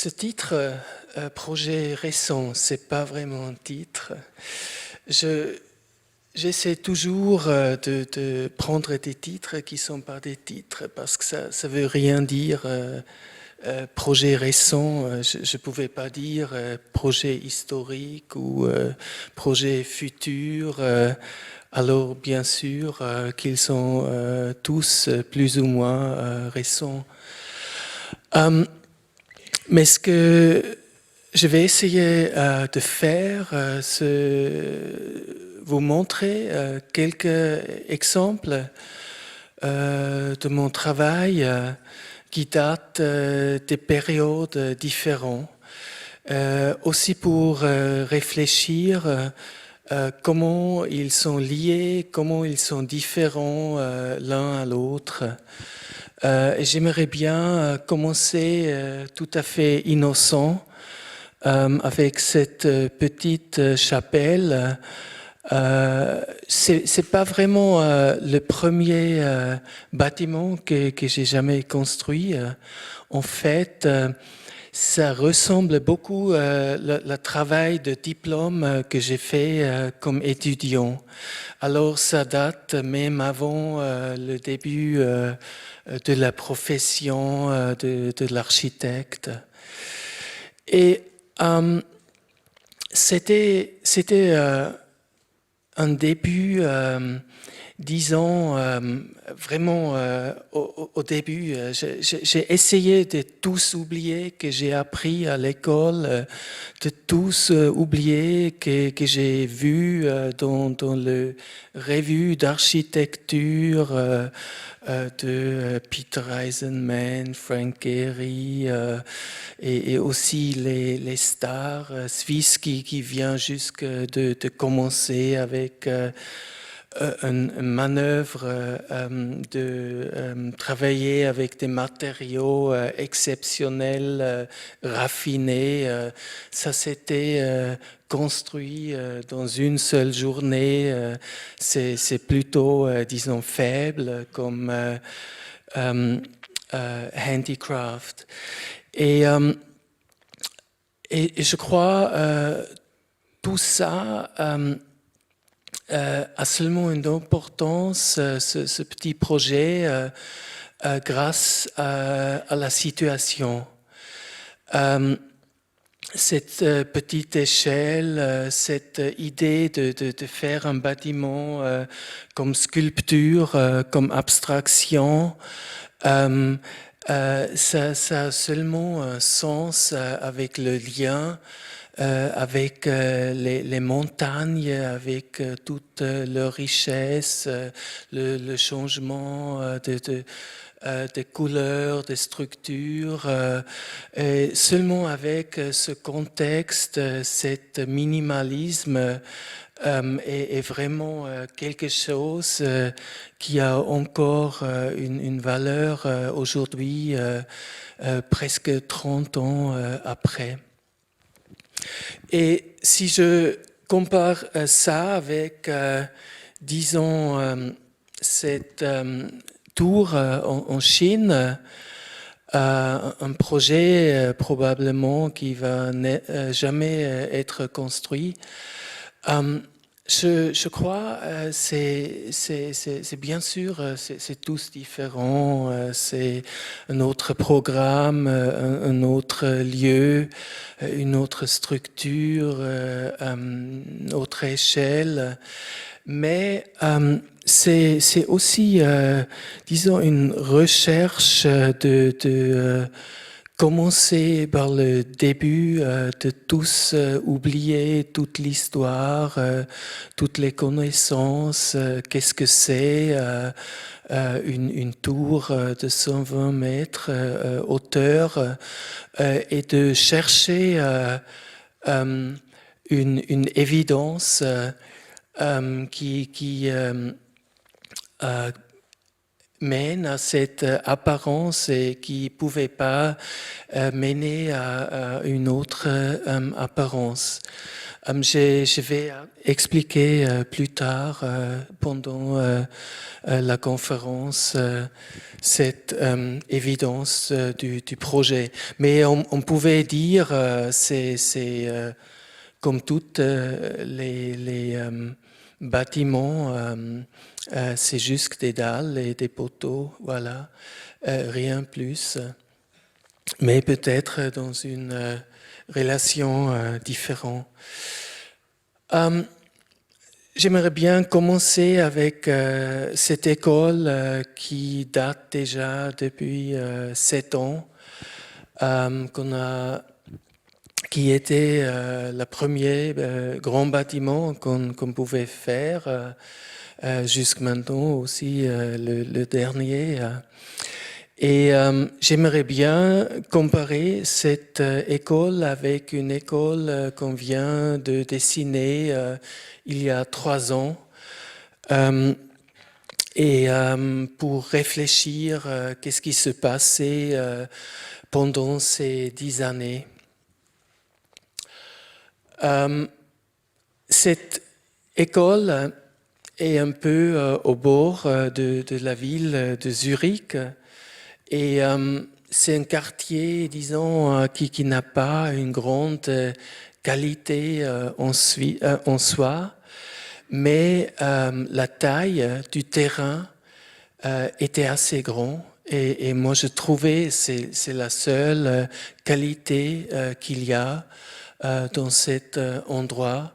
Ce titre, projet récent, c'est pas vraiment un titre. J'essaie toujours de prendre des titres qui sont pas des titres parce que ça veut rien dire. Projet récent, je pouvais pas dire projet historique ou projet futur. Alors bien sûr qu'ils sont tous plus ou moins récents. Mais ce que je vais essayer de faire, c'est vous montrer quelques exemples de mon travail qui datent des périodes différentes. Aussi pour réfléchir comment ils sont liés, comment ils sont différents l'un à l'autre. J'aimerais bien commencer tout à fait innocent avec cette petite chapelle. C'est pas vraiment le premier bâtiment que j'ai jamais construit. En fait, ça ressemble beaucoup le travail de diplôme que j'ai fait comme étudiant. Alors ça date même avant le début de la profession de l'architecte. Et c'était un début, disons, vraiment au début, j'ai essayé de tous oublier que j'ai appris à l'école, de tous oublier que j'ai vu dans le revue d'architecture de Peter Eisenman, Frank Gehry et aussi les stars suisses qui viennent jusque de commencer avec une manœuvre de travailler avec des matériaux exceptionnels, raffinés. Ça s'était construit dans une seule journée. C'est plutôt, disons, faible comme handicraft. Et je crois tout ça a seulement une importance, ce petit projet, grâce à la situation. Cette petite échelle, cette idée de faire un bâtiment comme sculpture, comme abstraction, ça a seulement un sens avec le lien avec les montagnes, avec toute leur richesse, le changement des couleurs, des structures, et seulement avec ce contexte, cet minimalisme est vraiment quelque chose qui a encore une valeur aujourd'hui, presque 30 ans après. Et si je compare ça avec, disons, cette tour en Chine, un projet probablement qui va jamais être construit, je crois c'est bien sûr c'est tous différents, c'est un autre programme, un autre lieu, une autre structure, une autre échelle, mais c'est aussi disons une recherche de commencer par le début, de tous oublier toute l'histoire, toutes les connaissances, qu'est-ce que c'est une tour de 120 mètres hauteur, et de chercher une évidence qui mène à cette apparence et qui ne pouvait pas mener à une autre apparence. Je vais expliquer plus tard pendant la conférence cette évidence du projet. Mais on pouvait dire, c'est comme toutes les bâtiments, c'est juste des dalles et des poteaux, voilà, rien plus. Mais peut-être dans une relation différente. J'aimerais bien commencer avec cette école qui date déjà depuis 7 ans, qui était le premier grand bâtiment qu'on pouvait faire, jusqu'à maintenant aussi le dernier. Et j'aimerais bien comparer cette école avec une école qu'on vient de dessiner il y a 3 ans. Et pour réfléchir qu'est-ce qui se passait pendant ces 10 années. Cette école est un peu au bord de la ville de Zurich. Et c'est un quartier, disons, qui n'a pas une grande qualité en soi, mais la taille du terrain était assez grande. Et moi, je trouvais c'est la seule qualité qu'il y a dans cet endroit.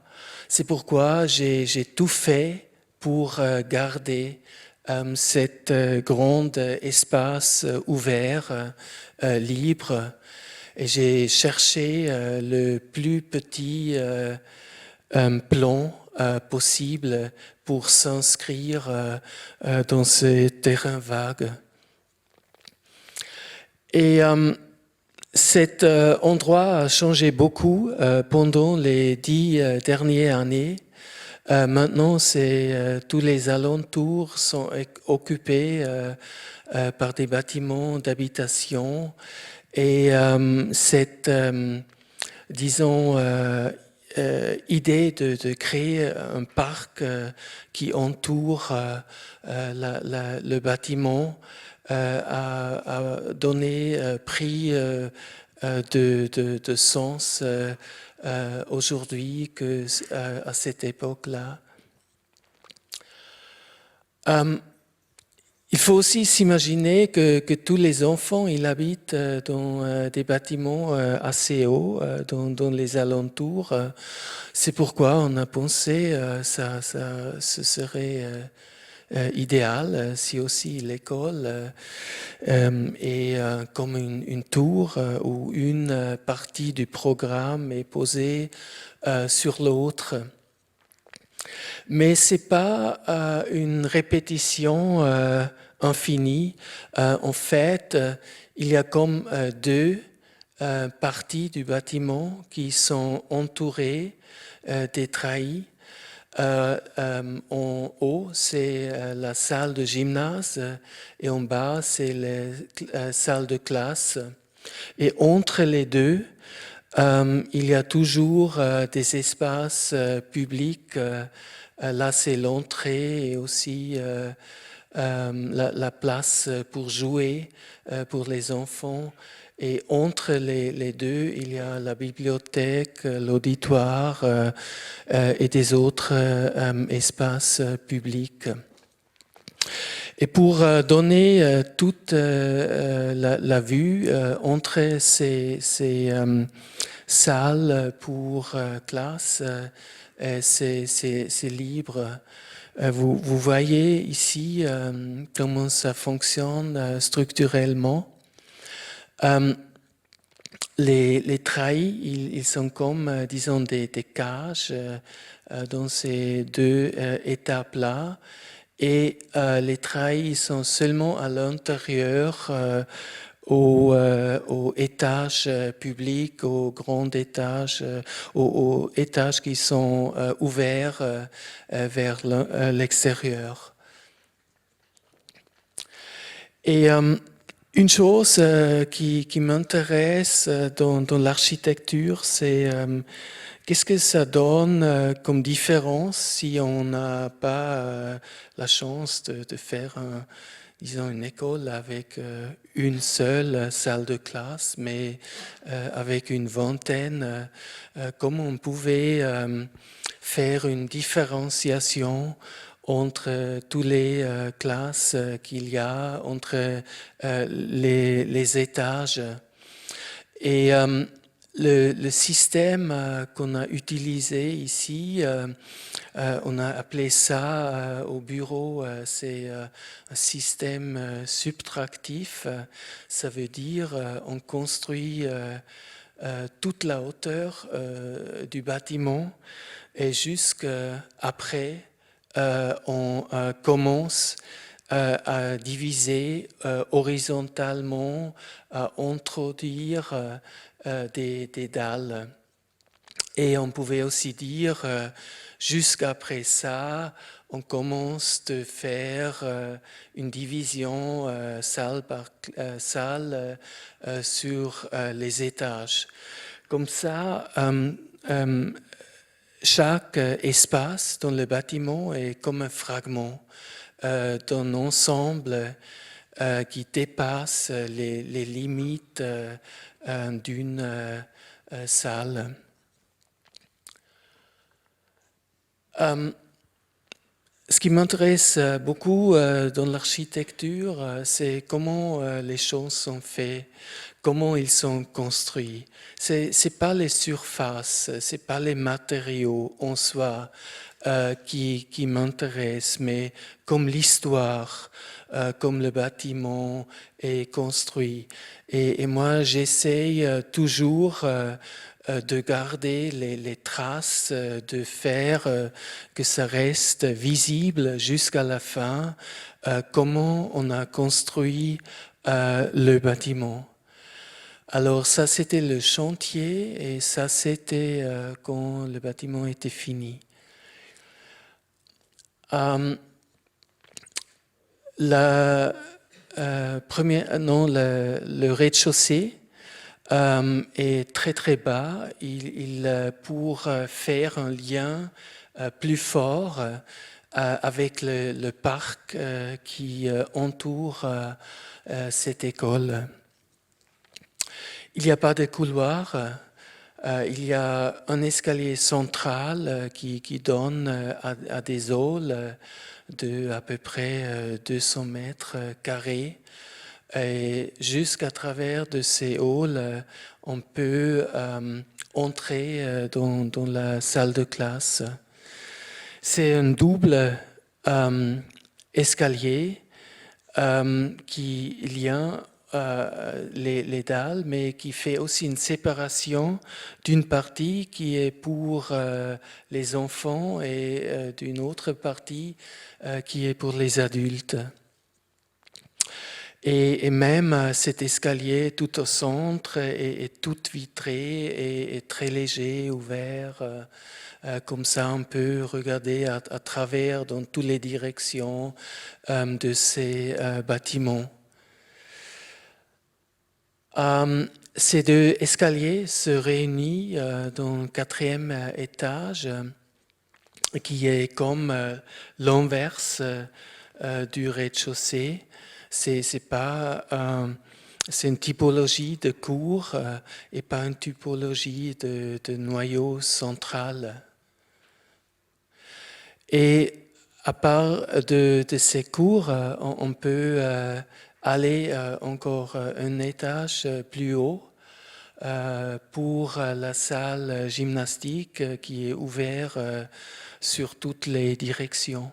C'est pourquoi j'ai tout fait pour garder cet grand espace ouvert, libre. Et j'ai cherché le plus petit plan possible pour s'inscrire dans ce terrain vague. Et cet endroit a changé beaucoup pendant les 10 dernières années. Maintenant, tous les alentours sont occupés par des bâtiments d'habitation et cette, disons, idée de créer un parc qui entoure le bâtiment a donné pris de sens aujourd'hui qu'à cette époque-là. Il faut aussi s'imaginer que tous les enfants ils habitent dans des bâtiments assez hauts, dans les alentours. C'est pourquoi on a pensé ce serait idéal si aussi l'école est comme une tour où une partie du programme est posée sur l'autre. Mais ce n'est pas une répétition infinie. En fait, il y a comme 2 parties du bâtiment qui sont entourées des treillis. En haut, c'est la salle de gymnase et en bas, c'est la salle de classe. Et entre les deux, il y a toujours des espaces publics. Là, c'est l'entrée et aussi la place pour jouer pour les enfants. Et entre les deux, il y a la bibliothèque, l'auditoire et des autres espaces publics. Et pour donner toute la vue entre ces salles pour classe, c'est libre. Vous voyez ici comment ça fonctionne structurellement. Les treillis, ils sont comme, disons, des cages dans ces 2 étapes-là. Et les treillis sont seulement à l'intérieur aux étages publics, aux grands étages, aux étages qui sont ouverts vers l'extérieur. Et une chose qui m'intéresse dans l'architecture, c'est Qu'est-ce que ça donne comme différence si on n'a pas la chance de faire disons une école avec une seule salle de classe, mais avec une vingtaine, comment on pouvait faire une différenciation entre toutes les classes qu'il y a, entre les étages. Et le système qu'on a utilisé ici, on a appelé ça au bureau, c'est un système subtractif. Ça veut dire on construit toute la hauteur du bâtiment et jusqu'après on commence à diviser horizontalement, à introduire des dalles. Et on pouvait aussi dire, jusqu'après ça, on commence de faire une division salle par salle sur les étages. Comme ça, chaque espace dans le bâtiment est comme un fragment d'un ensemble qui dépasse les limites d'une salle. Ce qui m'intéresse beaucoup dans l'architecture, c'est comment les choses sont faites, comment ils sont construits. C'est pas les surfaces, c'est pas les matériaux en soi qui m'intéressent, mais comme l'histoire, comme le bâtiment est construit. Et moi, j'essaye toujours de garder les traces, de faire que ça reste visible jusqu'à la fin, comment on a construit le bâtiment. Alors ça, c'était le chantier et ça, c'était quand le bâtiment était fini. Le rez-de-chaussée est très très bas. Pour faire un lien plus fort avec le parc qui entoure cette école. Il n'y a pas de couloir. Il y a un escalier central qui donne à des halls de à peu près 200 mètres carrés. Et jusqu'à travers de ces halls, on peut entrer dans la salle de classe. C'est un double escalier qui lie les dalles, mais qui fait aussi une séparation d'une partie qui est pour les enfants et d'une autre partie qui est pour les adultes. Et même cet escalier tout au centre est tout vitré et très léger, ouvert. Comme ça, on peut regarder à travers dans toutes les directions de ces bâtiments. Ces deux escaliers se réunissent dans le 4e étage, qui est comme l'inverse du rez-de-chaussée. C'est une typologie de cour et pas une typologie de noyau central. Et à part de ces cours, on peut aller encore un étage plus haut pour la salle gymnastique qui est ouverte sur toutes les directions.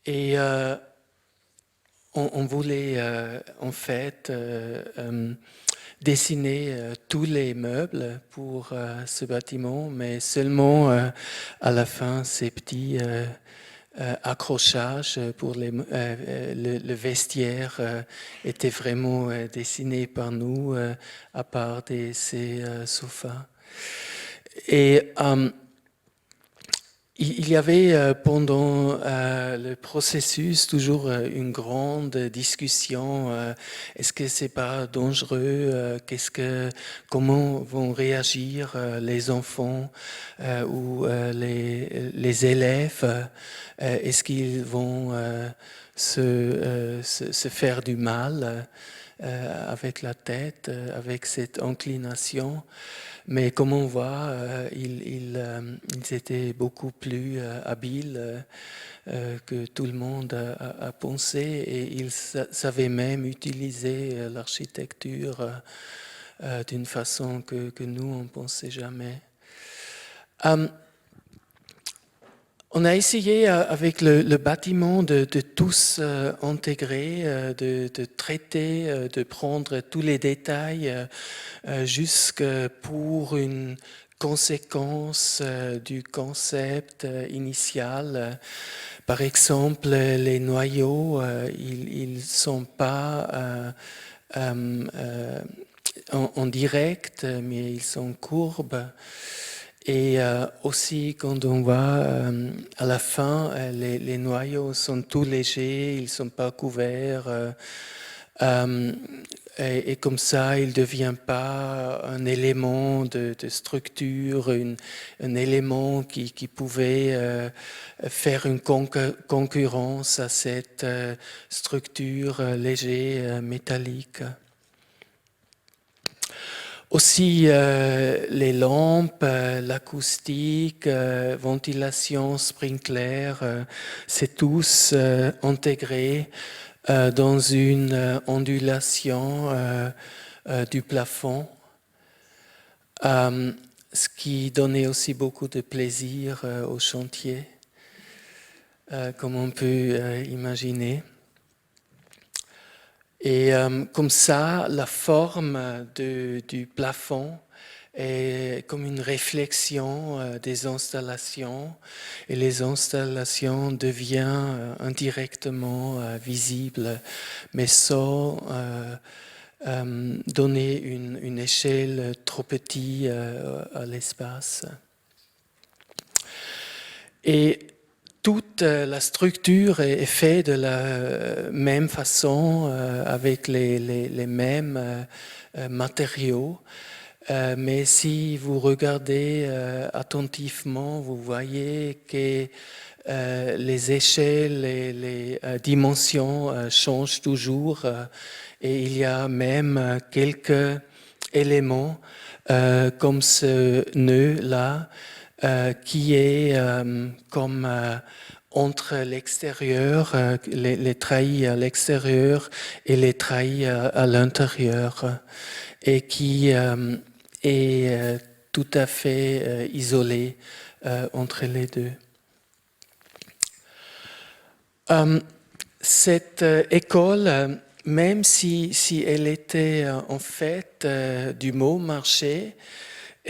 Et on voulait en fait dessiner tous les meubles pour ce bâtiment, mais seulement à la fin ces petits accrochages pour le vestiaire était vraiment dessiné par nous à part ces sofas. Et Il y avait pendant le processus toujours une grande discussion. Est-ce que c'est pas dangereux? Comment vont réagir les enfants ou les élèves? Est-ce qu'ils vont se faire du mal avec la tête, avec cette inclination? Mais comme on voit, ils étaient beaucoup plus habiles que tout le monde a pensé et ils savaient même utiliser l'architecture d'une façon que nous, on ne pensait jamais. On a essayé avec le bâtiment de tous intégrer, de traiter, de prendre tous les détails jusque pour une conséquence du concept initial. Par exemple, les noyaux, ils sont pas en direct, mais ils sont courbes. Et aussi, quand on voit à la fin, les noyaux sont tout légers, ils ne sont pas couverts. Et comme ça, il ne devient pas un élément de structure, un élément qui pouvait faire une concurrence à cette structure légère métallique. Aussi les lampes, l'acoustique, ventilation, sprinkler, c'est tous intégré dans une ondulation du plafond, ce qui donnait aussi beaucoup de plaisir au chantier, comme on peut imaginer. Et comme ça, la forme du plafond est comme une réflexion des installations et les installations deviennent indirectement visibles, mais sans donner une échelle trop petite à l'espace. Et toute la structure est faite de la même façon, avec les mêmes matériaux. Mais si vous regardez attentivement, vous voyez que les échelles et les dimensions changent toujours. Et il y a même quelques éléments comme ce nœud-là, qui est comme entre l'extérieur, les treillis à l'extérieur et les treillis à l'intérieur, et qui est tout à fait isolé entre les deux. Cette école, même si elle était en fait du Bon Marché,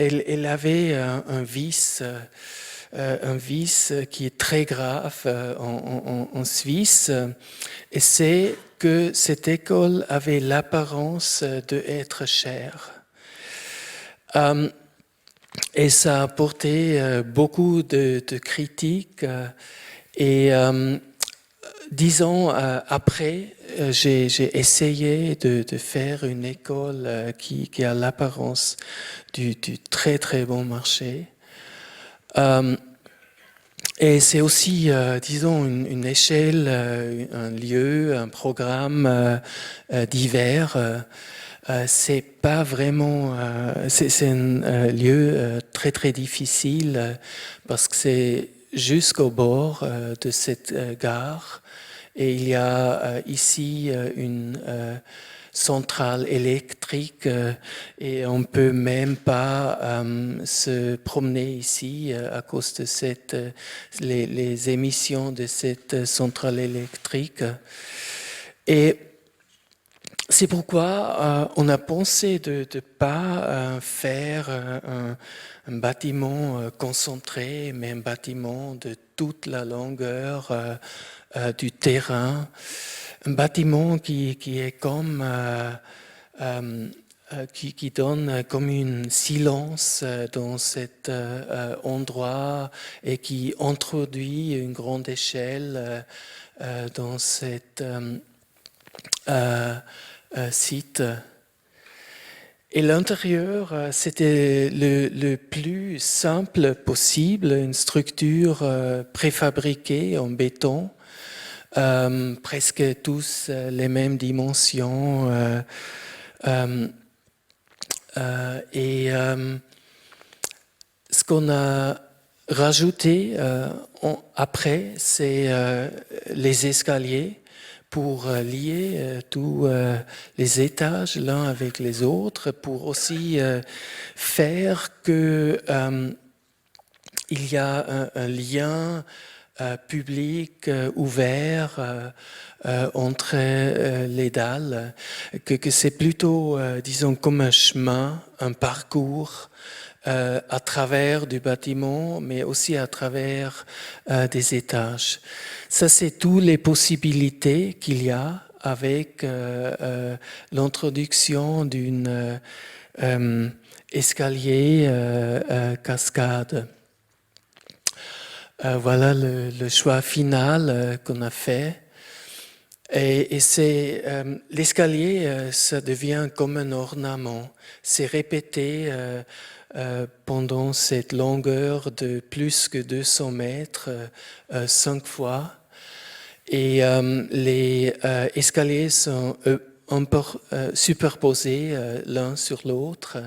elle avait un vice qui est très grave en Suisse, et c'est que cette école avait l'apparence d'être chère. Et ça a porté beaucoup de critiques. Et 10 ans après, j'ai essayé de faire une école qui a l'apparence du très très bon marché. Et c'est aussi, disons, une échelle, un lieu, un programme divers. C'est pas vraiment, c'est un lieu très très difficile parce que c'est jusqu'au bord de cette gare, et il y a ici une centrale électrique et on peut même pas se promener ici à cause de les émissions de cette centrale électrique. Et c'est pourquoi on a pensé de ne pas faire un bâtiment concentré, mais un bâtiment de toute la longueur du terrain, un bâtiment qui est comme qui donne comme un silence dans cet endroit et qui introduit une grande échelle dans cet site. Et l'intérieur, c'était le plus simple possible, une structure préfabriquée en béton, presque tous les mêmes dimensions. Et ce qu'on a rajouté après, c'est les escaliers pour lier tous les étages l'un avec les autres, pour aussi faire que il y a un lien public ouvert entre les dalles, que c'est plutôt, disons, comme un chemin, un parcours à travers du bâtiment, mais aussi à travers des étages. Ça, c'est toutes les possibilités qu'il y a avec l'introduction d'une escalier cascade. Voilà le choix final qu'on a fait. Et c'est l'escalier, ça devient comme un ornement. C'est répété pendant cette longueur de plus que 200 mètres 5 fois. Et les escaliers sont superposés l'un sur l'autre.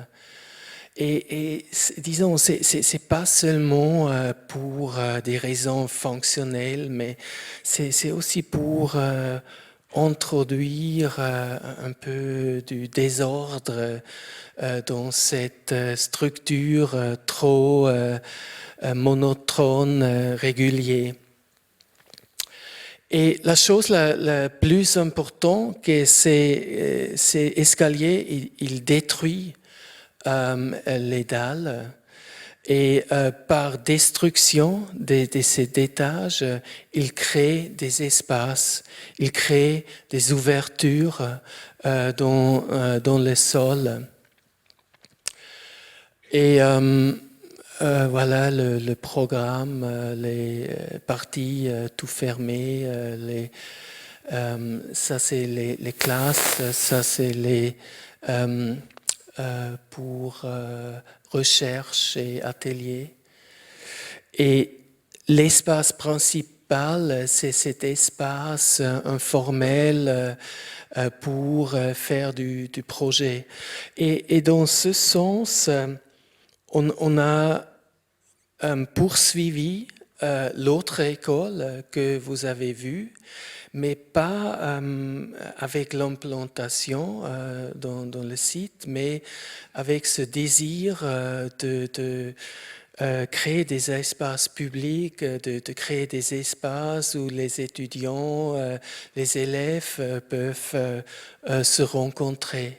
Et disons, c'est pas seulement pour des raisons fonctionnelles, mais c'est aussi pour introduire un peu du désordre dans cette structure trop monotone, régulière. Et la chose la plus importante, que ces escaliers, ils détruisent les dalles et par destruction de ces étages, il crée des espaces, il crée des ouvertures dans le sol. Et voilà le programme, les parties tout fermées, ça c'est les classes, ça c'est les pour recherche et atelier. Et l'espace principal, c'est cet espace informel pour faire du projet. Et dans ce sens, on a poursuivi l'autre école que vous avez vue, mais pas avec l'implantation dans le site, mais avec ce désir de créer des espaces publics, de créer des espaces où les étudiants, les élèves peuvent se rencontrer.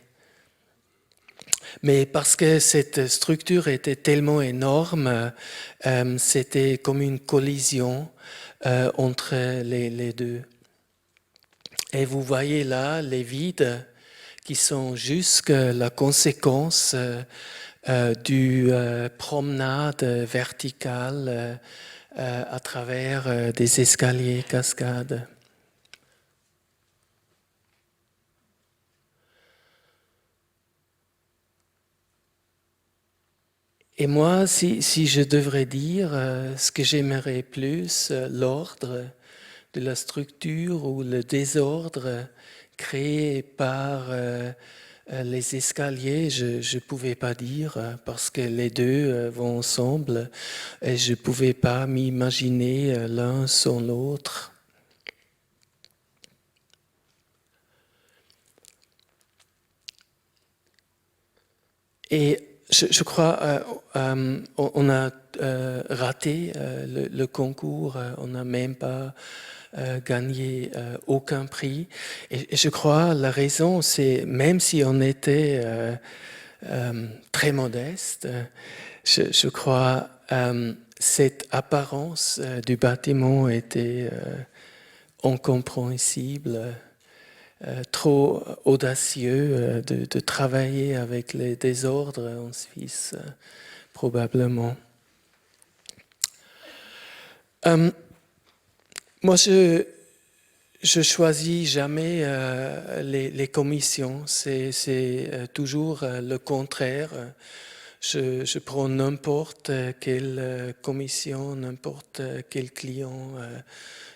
Mais parce que cette structure était tellement énorme, c'était comme une collision entre les deux. Et vous voyez là les vides qui sont juste la conséquence du promenade verticale à travers des escaliers cascades. Et moi, si je devrais dire ce que j'aimerais plus, l'ordre de la structure ou le désordre créé par les escaliers, je ne pouvais pas dire parce que les deux vont ensemble et je ne pouvais pas m'imaginer l'un sans l'autre. Et je crois on a raté le concours, on n'a même pas gagné aucun prix. Et je crois la raison, c'est même si on était très modeste, je crois cette apparence du bâtiment était incompréhensible. trop audacieux de travailler avec les désordres en Suisse, probablement. Moi, je choisis jamais les commissions. C'est toujours le contraire. Je prends n'importe quelle commission, n'importe quel client.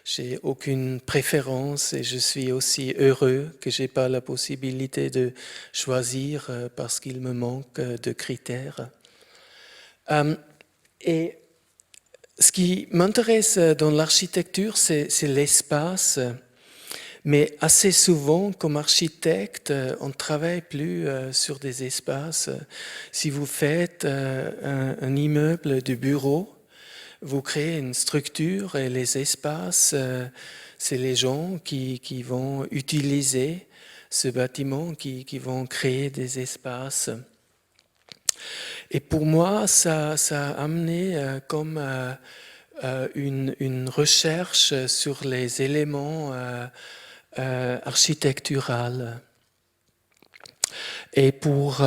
J'ai aucune préférence et je suis aussi heureux que j'ai pas la possibilité de choisir parce qu'il me manque de critères. Et ce qui m'intéresse dans l'architecture, c'est l'espace. Mais assez souvent, comme architecte, on ne travaille plus sur des espaces. Si vous faites un immeuble de bureau, vous créez une structure et les espaces, c'est les gens qui vont utiliser ce bâtiment, qui vont créer des espaces. Et pour moi, ça a amené comme une recherche sur les éléments architecturaux. Et pour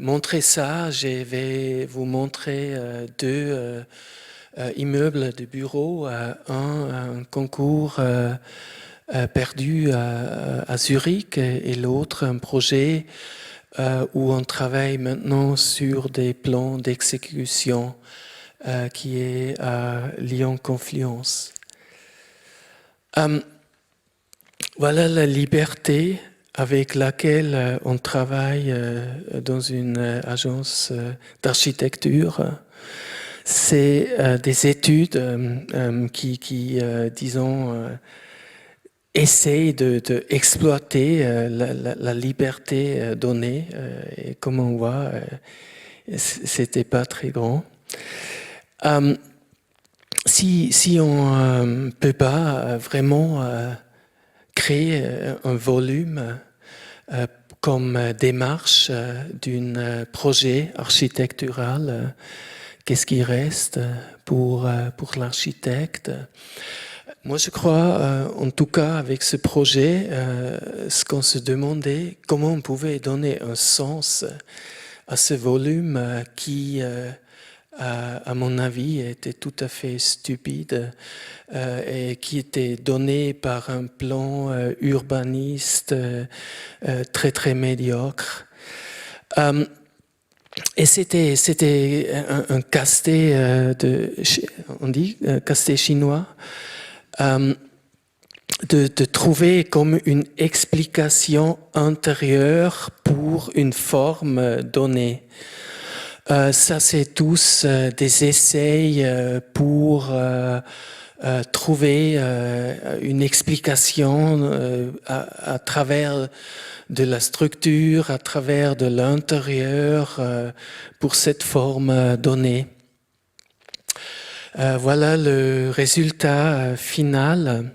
montrer ça, je vais vous montrer deux immeubles de bureaux, un concours perdu à Zurich et l'autre un projet où on travaille maintenant sur des plans d'exécution qui est à Lyon-Confluence. Voilà la liberté avec laquelle on travaille dans une agence d'architecture. C'est des études qui disons, essayent d'exploiter la liberté donnée. Et comme on voit, c'était pas très grand. Si on peut pas vraiment créer un volume comme démarche d'un projet architectural, qu'est-ce qui reste pour l'architecte? Moi, je crois, en tout cas, avec ce projet, ce qu'on se demandait, comment on pouvait donner un sens à ce volume qui, à mon avis, était tout à fait stupide et qui était donné par un plan urbaniste très, très médiocre. Et c'était un casse-tête on dit casse-tête chinois, de trouver comme une explication intérieure pour une forme donnée. Ça, c'est tous des essais pour trouver une explication à travers de la structure, à travers de l'intérieur pour cette forme donnée. Voilà le résultat final.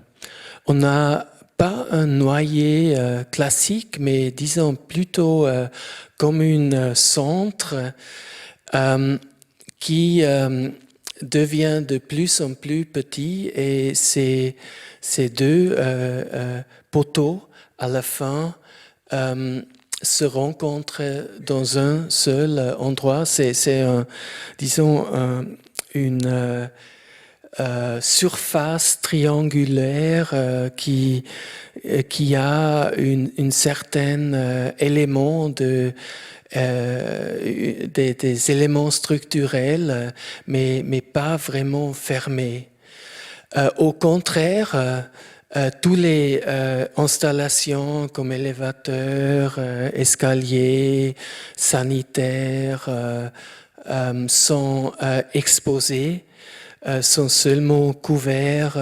On n'a pas un noyer classique, mais disons plutôt comme une centre qui devient de plus en plus petit et ces deux poteaux à la fin se rencontrent dans un seul endroit. C'est disons une surface triangulaire qui a une certaine élément des éléments structurels, mais pas vraiment fermés. Au contraire, toutes les installations comme élévateurs, escaliers, sanitaires sont exposées, sont seulement couverts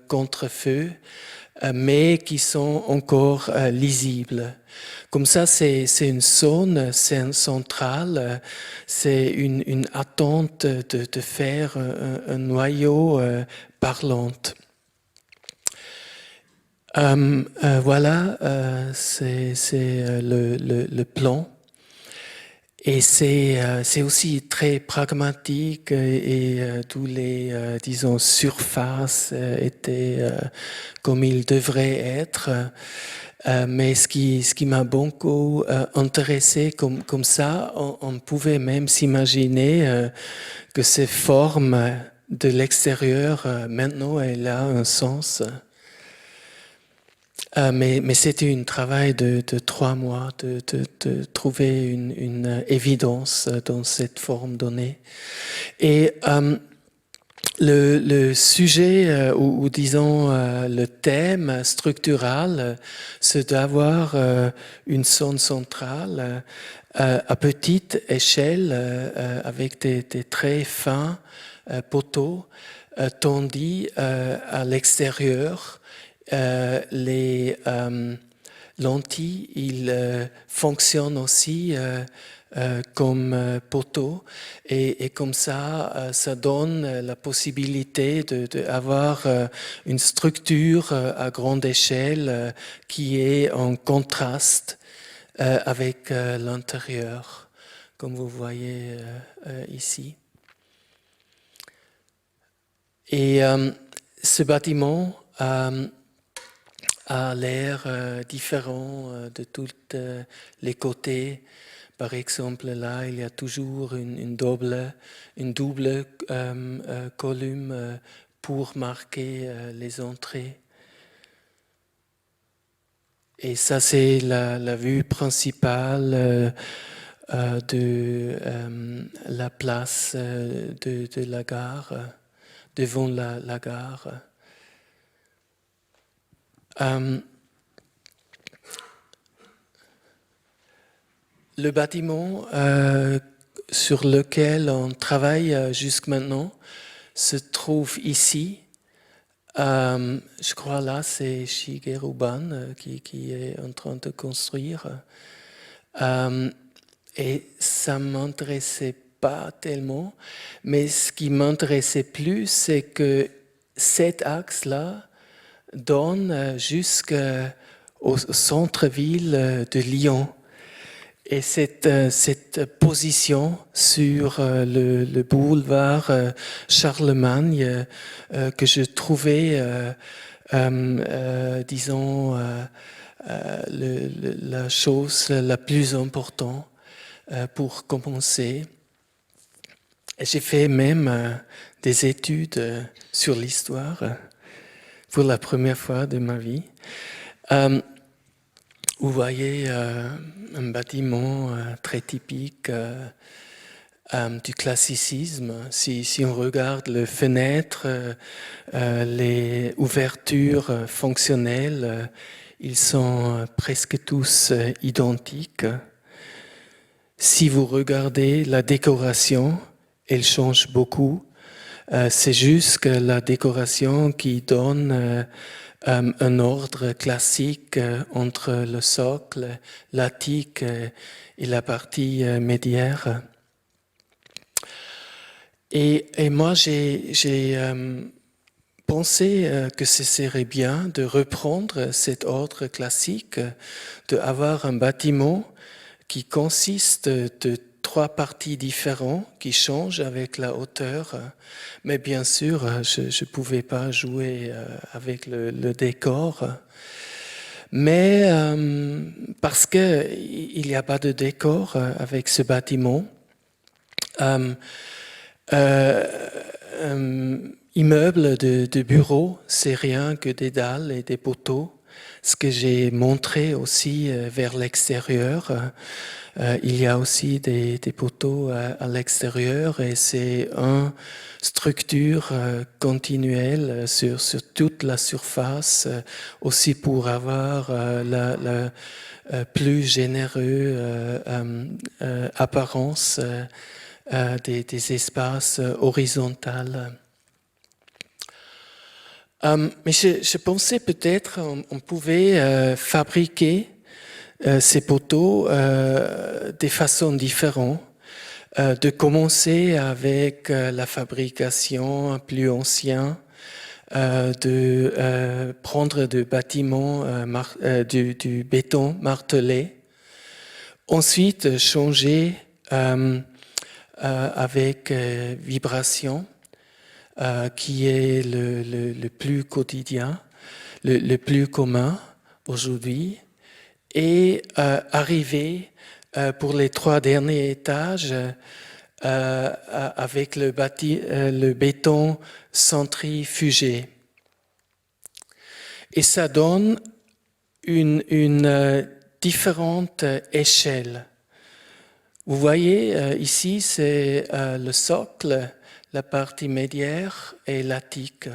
contre feu, mais qui sont encore lisibles. Comme ça, c'est une zone centrale, c'est une attente de faire un noyau parlant. Voilà, c'est le plan. Et c'est aussi très pragmatique et tous les, disons, surfaces étaient comme ils devraient être. Mais ce qui m'a beaucoup intéressé comme ça, on pouvait même s'imaginer que ces formes de l'extérieur, maintenant, elles ont un sens. Mais c'était un travail de 3 mois de trouver une évidence dans cette forme donnée. Et le sujet, ou disons le thème structural, c'est d'avoir une zone centrale à petite échelle avec des très fins poteaux tendus à l'extérieur. Les lentilles, ils fonctionnent aussi comme poteaux et comme ça, ça donne la possibilité d'avoir une structure à grande échelle qui est en contraste avec l'intérieur, comme vous voyez ici. Et ce bâtiment a l'air différent de tous les côtés. Par exemple, là, il y a toujours une double colonne pour marquer les entrées. Et ça, c'est la vue principale de la place de la gare, devant la gare. Le bâtiment sur lequel on travaille jusqu'à maintenant se trouve ici. Je crois là, c'est Shigeru Ban qui est en train de construire. Et ça ne m'intéressait pas tellement, mais ce qui m'intéressait plus, c'est que cet axe-là donne jusqu'au centre-ville de Lyon. Et cette position sur le boulevard Charlemagne que je trouvais, disons, la chose la plus importante pour commencer. J'ai fait même des études sur l'histoire pour la première fois de ma vie. Vous voyez un bâtiment très typique du classicisme. Si on regarde les fenêtres, les ouvertures fonctionnelles, ils sont presque tous identiques. Si vous regardez la décoration, elle change beaucoup. C'est juste que la décoration qui donne un ordre classique entre le socle, l'attique et la partie médière. Et moi, j'ai pensé que ce serait bien de reprendre cet ordre classique, d'avoir un bâtiment qui consiste de 3 parties différentes qui changent avec la hauteur. Mais bien sûr, je ne pouvais pas jouer avec le décor. Mais parce qu'il n'y a pas de décor avec ce bâtiment, immeuble de bureau, c'est rien que des dalles et des poteaux. Ce que j'ai montré aussi vers l'extérieur, il y a aussi des poteaux à l'extérieur et c'est une structure continuelle sur toute la surface, aussi pour avoir la plus généreuse apparence des espaces horizontaux. Mais je pensais peut-être on pouvait fabriquer ces poteaux de façon différente, de commencer avec la fabrication plus ancienne, de prendre du bâtiment, du béton martelé, ensuite changer avec vibration, qui est le plus quotidien, le plus commun aujourd'hui, et arriver pour les 3 derniers étages avec le béton centrifugé. Et ça donne une différente échelle. Vous voyez, ici, c'est le socle, la partie médiaire et l'attique.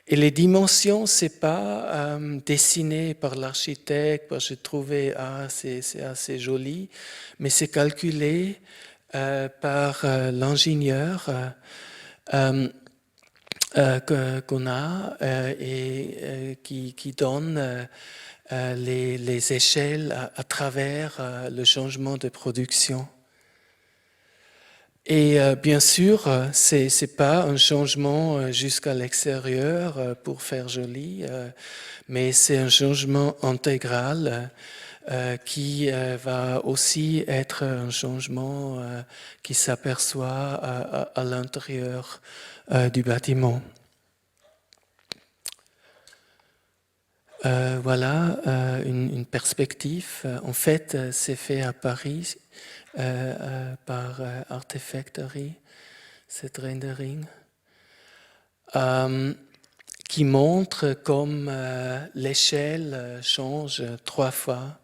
Et les dimensions, c'est pas dessiné par l'architecte, parce que j'ai trouvé, c'est assez joli, mais c'est calculé par l'ingénieur qu'on a et qui donne les échelles à travers le changement de production. Et bien sûr, c'est pas un changement jusqu'à l'extérieur pour faire joli, mais c'est un changement intégral qui va aussi être un changement qui s'aperçoit à l'intérieur du bâtiment. Voilà une perspective. En fait, c'est fait à Paris par Artefactory, cette rendering, qui montre comme l'échelle change 3 fois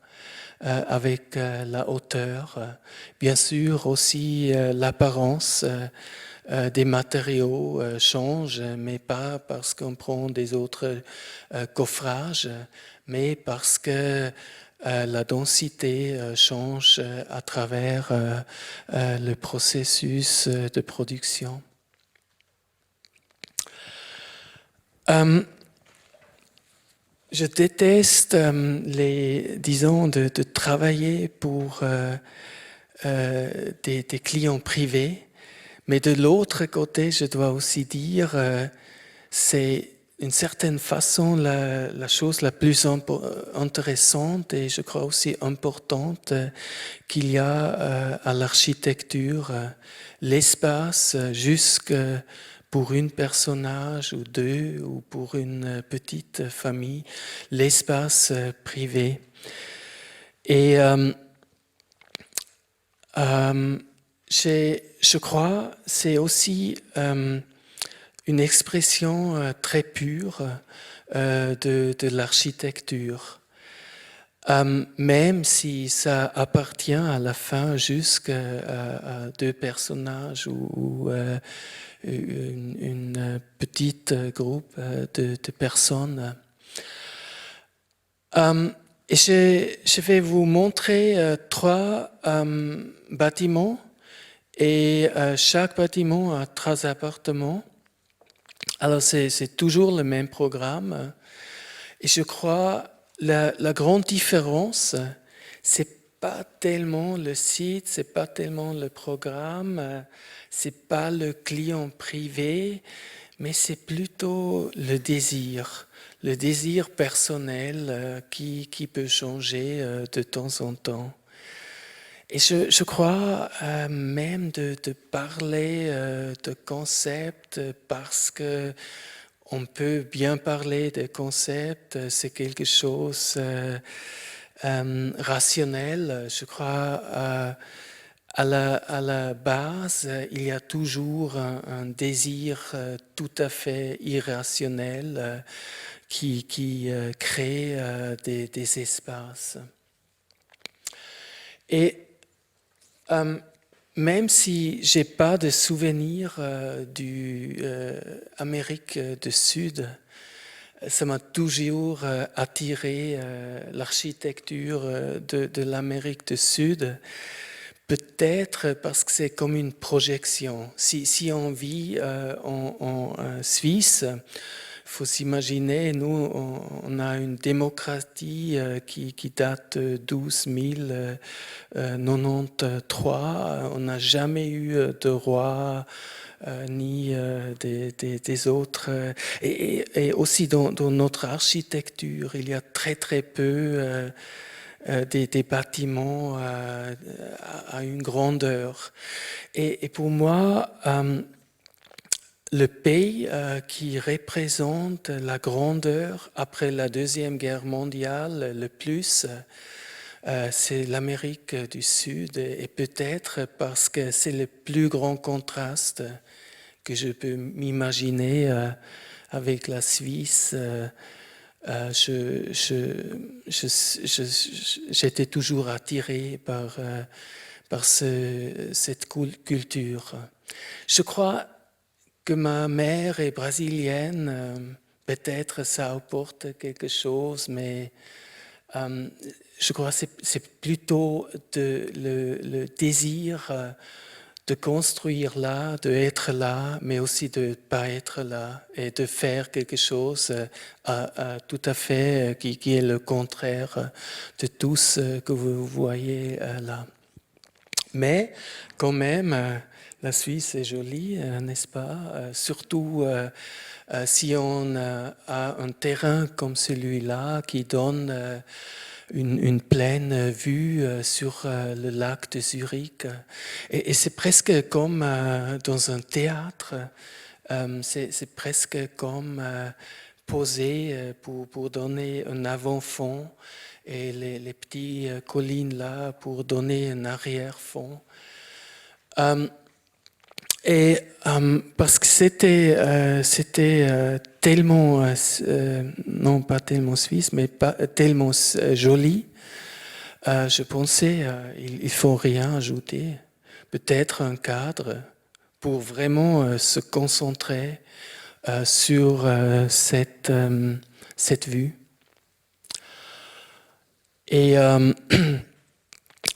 avec la hauteur. Bien sûr aussi l'apparence des matériaux change, mais pas parce qu'on prend des autres coffrages, mais parce que la densité change à travers le processus de production. Je déteste disons, de travailler pour des clients privés, mais de l'autre côté, je dois aussi dire, c'est d'une certaine façon la chose la plus intéressante et je crois aussi importante qu'il y a à l'architecture, l'espace jusque pour une personnage ou 2 ou pour une petite famille, l'espace privé. Et je crois c'est aussi une expression très pure de l'architecture. Même si ça appartient à la fin jusqu'à 2 personnages ou une petite groupe de personnes. Et je vais vous montrer 3 bâtiments et chaque bâtiment a 3 appartements. Alors c'est toujours le même programme et je crois la grande différence, c'est pas tellement le site, c'est pas tellement le programme, c'est pas le client privé, mais c'est plutôt le désir personnel qui peut changer de temps en temps. Et je crois même de parler de concepts parce que on peut bien parler de concepts, c'est quelque chose rationnel. Je crois à la base, il y a toujours un désir tout à fait irrationnel qui crée des espaces. Et même si j'ai pas de souvenir du Amérique du Sud, ça m'a toujours attiré l'architecture de l'Amérique du Sud. Peut-être parce que c'est comme une projection. Si on vit en Suisse, il faut s'imaginer, nous, on a une démocratie qui date de 12 093. On n'a jamais eu de roi ni des autres. Et aussi dans notre architecture, il y a très très peu des bâtiments à une grandeur. Et pour moi, le pays qui représente la grandeur après la Deuxième Guerre mondiale le plus, c'est l'Amérique du Sud, et peut-être parce que c'est le plus grand contraste que je peux m'imaginer avec la Suisse. J'étais toujours attiré par cette culture. Je crois que ma mère est brésilienne, peut-être ça apporte quelque chose, mais je crois que c'est plutôt le désir de construire là, d'être là, mais aussi de ne pas être là et de faire quelque chose tout à fait qui est le contraire de tout ce que vous voyez là. Mais quand même, la Suisse est jolie, n'est-ce pas? Surtout si on a un terrain comme celui-là qui donne une pleine vue sur le lac de Zurich. Et c'est presque comme dans un théâtre, c'est presque comme poser pour donner un avant-fond et les petites collines là pour donner un arrière-fond. Parce que c'était tellement, non pas tellement suisse, mais pas tellement joli, je pensais il faut rien ajouter, peut-être un cadre pour vraiment se concentrer sur cette vue. Et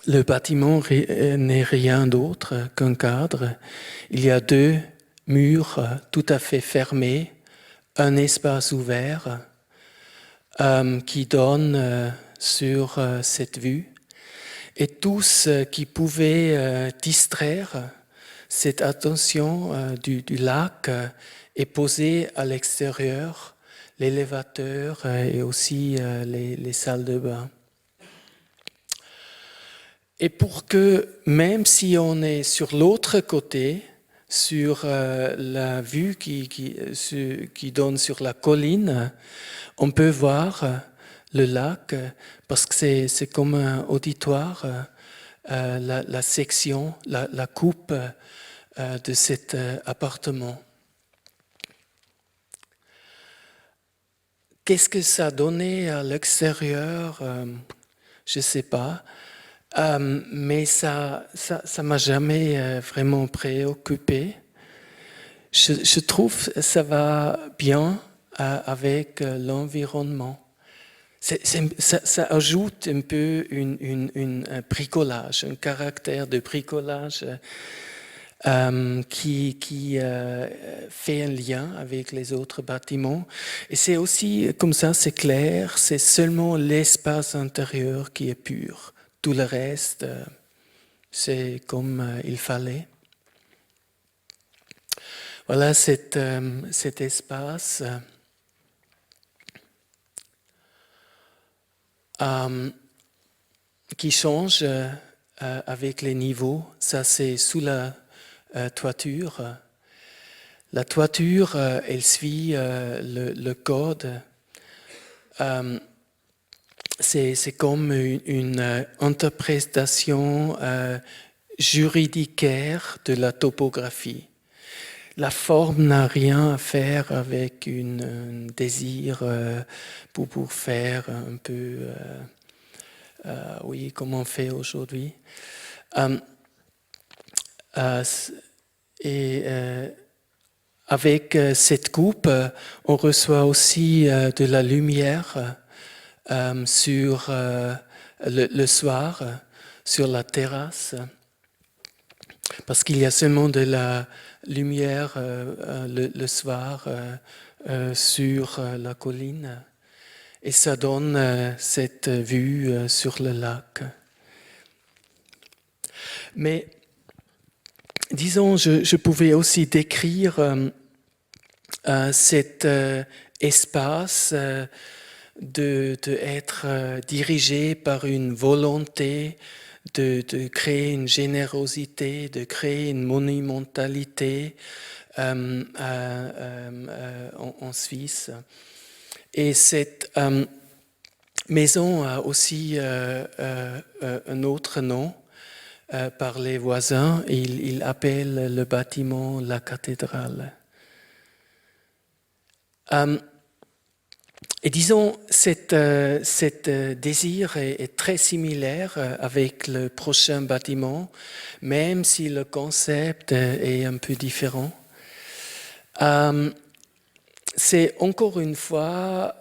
le bâtiment n'est rien d'autre qu'un cadre. Il y a deux murs tout à fait fermés, un espace ouvert qui donne sur cette vue. Et tout ce qui pouvait distraire cette attention du lac est posé à l'extérieur, l'élévateur et aussi les salles de bain. Et pour que, même si on est sur l'autre côté, sur la vue qui donne sur la colline, on peut voir le lac, parce que c'est comme un auditoire, la section, la coupe de cet appartement. Qu'est-ce que ça a donné à l'extérieur? Je ne sais pas. Mais ça m'a jamais vraiment préoccupé. Je trouve que ça va bien avec l'environnement. Ça ajoute un peu un bricolage, un caractère de bricolage qui fait un lien avec les autres bâtiments. Et c'est aussi, comme ça, c'est clair, c'est seulement l'espace intérieur qui est pur. Tout le reste, c'est comme il fallait. Voilà cet espace qui change avec les niveaux. Ça, c'est sous la toiture. La toiture, elle suit le code. C'est comme une interprétation juridicaire de la topographie. La forme n'a rien à faire avec un désir pour faire un peu, oui, comme on fait aujourd'hui. Avec cette coupe, on reçoit aussi de la lumière sur le soir, sur la terrasse, parce qu'il y a seulement de la lumière le soir sur la colline, et ça donne cette vue sur le lac. Mais disons, je pouvais aussi décrire cet espace d'être dirigé par une volonté de créer une générosité, de créer une monumentalité en Suisse. Et cette maison a aussi un autre nom par les voisins. Ils appellent le bâtiment la cathédrale. Et disons, cet désir est très similaire avec le prochain bâtiment, même si le concept est un peu différent. C'est encore une fois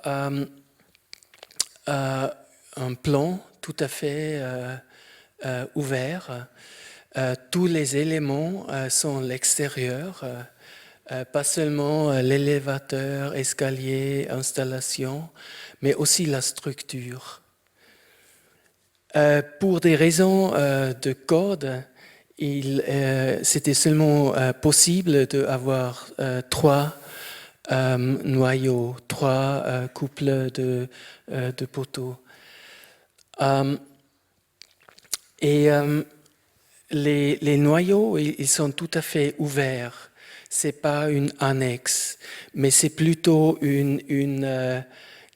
un plan tout à fait ouvert. Tous les éléments sont à l'extérieur. Pas seulement l'élévateur, escalier, installation, mais aussi la structure. Pour des raisons de code, c'était seulement possible d'avoir 3 noyaux, 3 couples de poteaux. Les noyaux, ils sont tout à fait ouverts. C'est pas une annexe, mais c'est plutôt une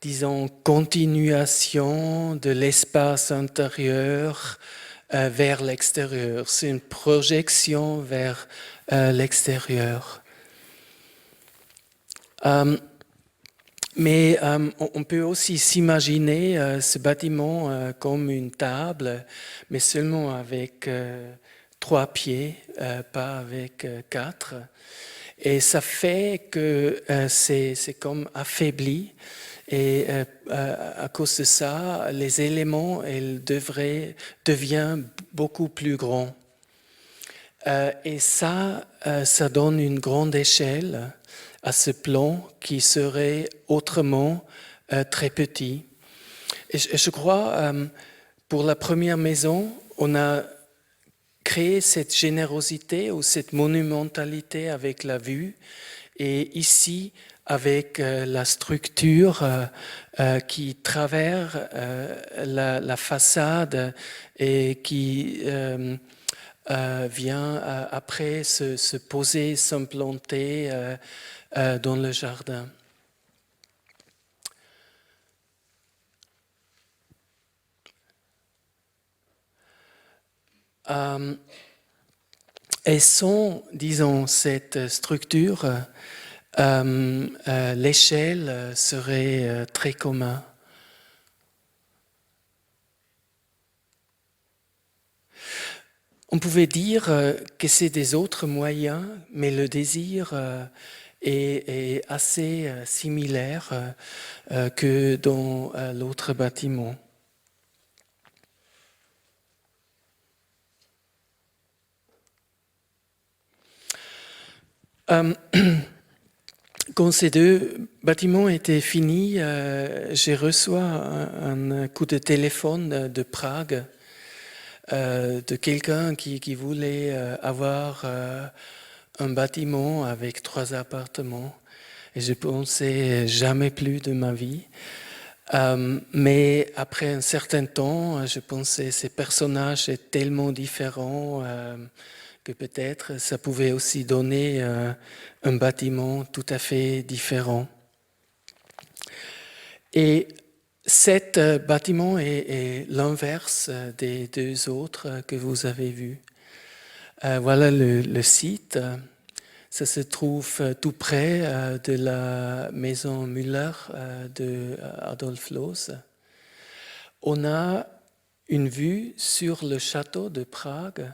disons, continuation de l'espace intérieur vers l'extérieur. C'est une projection vers l'extérieur. Mais on peut aussi s'imaginer ce bâtiment comme une table, mais seulement avec 3 pieds, pas avec 4. Et ça fait que c'est comme affaibli. Et à cause de ça, les éléments deviennent beaucoup plus grands. Et ça donne une grande échelle à ce plan qui serait autrement très petit. Et je crois, pour la première maison, on a créé cette générosité ou cette monumentalité avec la vue. Et ici, avec la structure qui traverse la façade et qui vient après se poser, s'implanter dans le jardin. Et sans, disons, cette structure, l'échelle serait très commune. On pouvait dire que c'est des autres moyens, mais le désir est assez similaire que dans l'autre bâtiment. Quand ces 2 bâtiments étaient finis, j'ai reçu un coup de téléphone de Prague de quelqu'un qui voulait avoir un bâtiment avec 3 appartements. Et je pensais jamais plus de ma vie. Mais après un certain temps, je pensais ces personnages sont tellement différents que peut-être ça pouvait aussi donner un bâtiment tout à fait différent. Et cet bâtiment est l'inverse des 2 autres que vous avez vus. Voilà le site. Ça se trouve tout près de la maison Müller de Adolf Loos. On a une vue sur le château de Prague,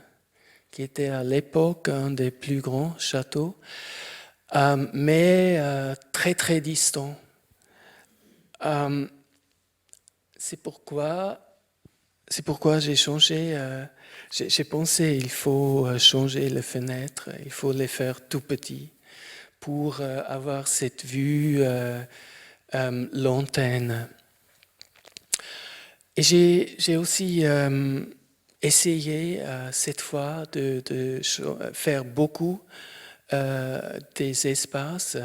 qui était à l'époque un des plus grands châteaux, mais très très distant. C'est pourquoi j'ai changé. J'ai pensé il faut changer les fenêtres, il faut les faire tout petits pour avoir cette vue lointaine. Et j'ai aussi essayé cette fois de faire beaucoup des espaces.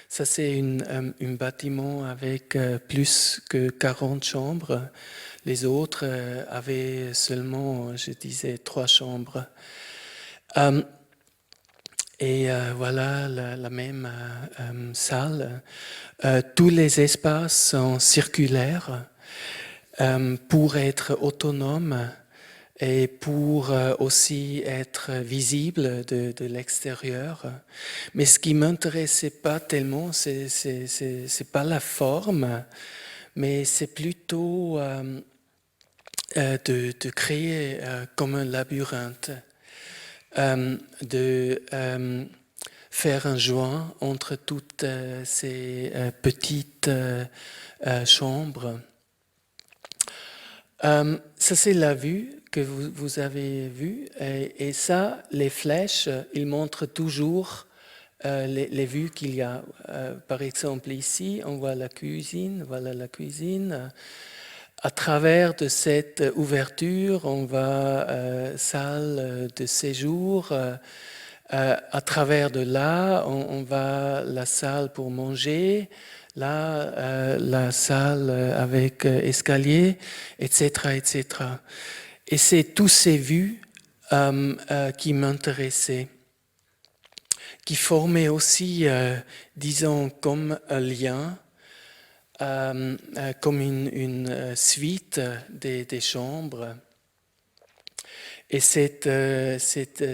Ça, c'est un bâtiment avec plus que 40 chambres. Les autres avaient seulement, je disais, 3 chambres. Et voilà la même salle. Tous les espaces sont circulaires pour être autonomes et pour aussi être visibles de l'extérieur. Mais ce qui m'intéressait pas tellement, c'est pas la forme, mais c'est plutôt de créer comme un labyrinthe, de faire un joint entre toutes ces petites chambres. Ça, c'est la vue que vous avez vue. Et ça, les flèches, ils montrent toujours les vues qu'il y a. Par exemple, ici, on voit la cuisine. Voilà la cuisine. À travers de cette ouverture, on voit salle de séjour. À travers de là, on va la salle pour manger. Là, la salle avec escalier, etc., etc. Et c'est toutes ces vues qui m'intéressaient, qui formaient aussi, disons, comme un lien, comme une suite des chambres. Et cette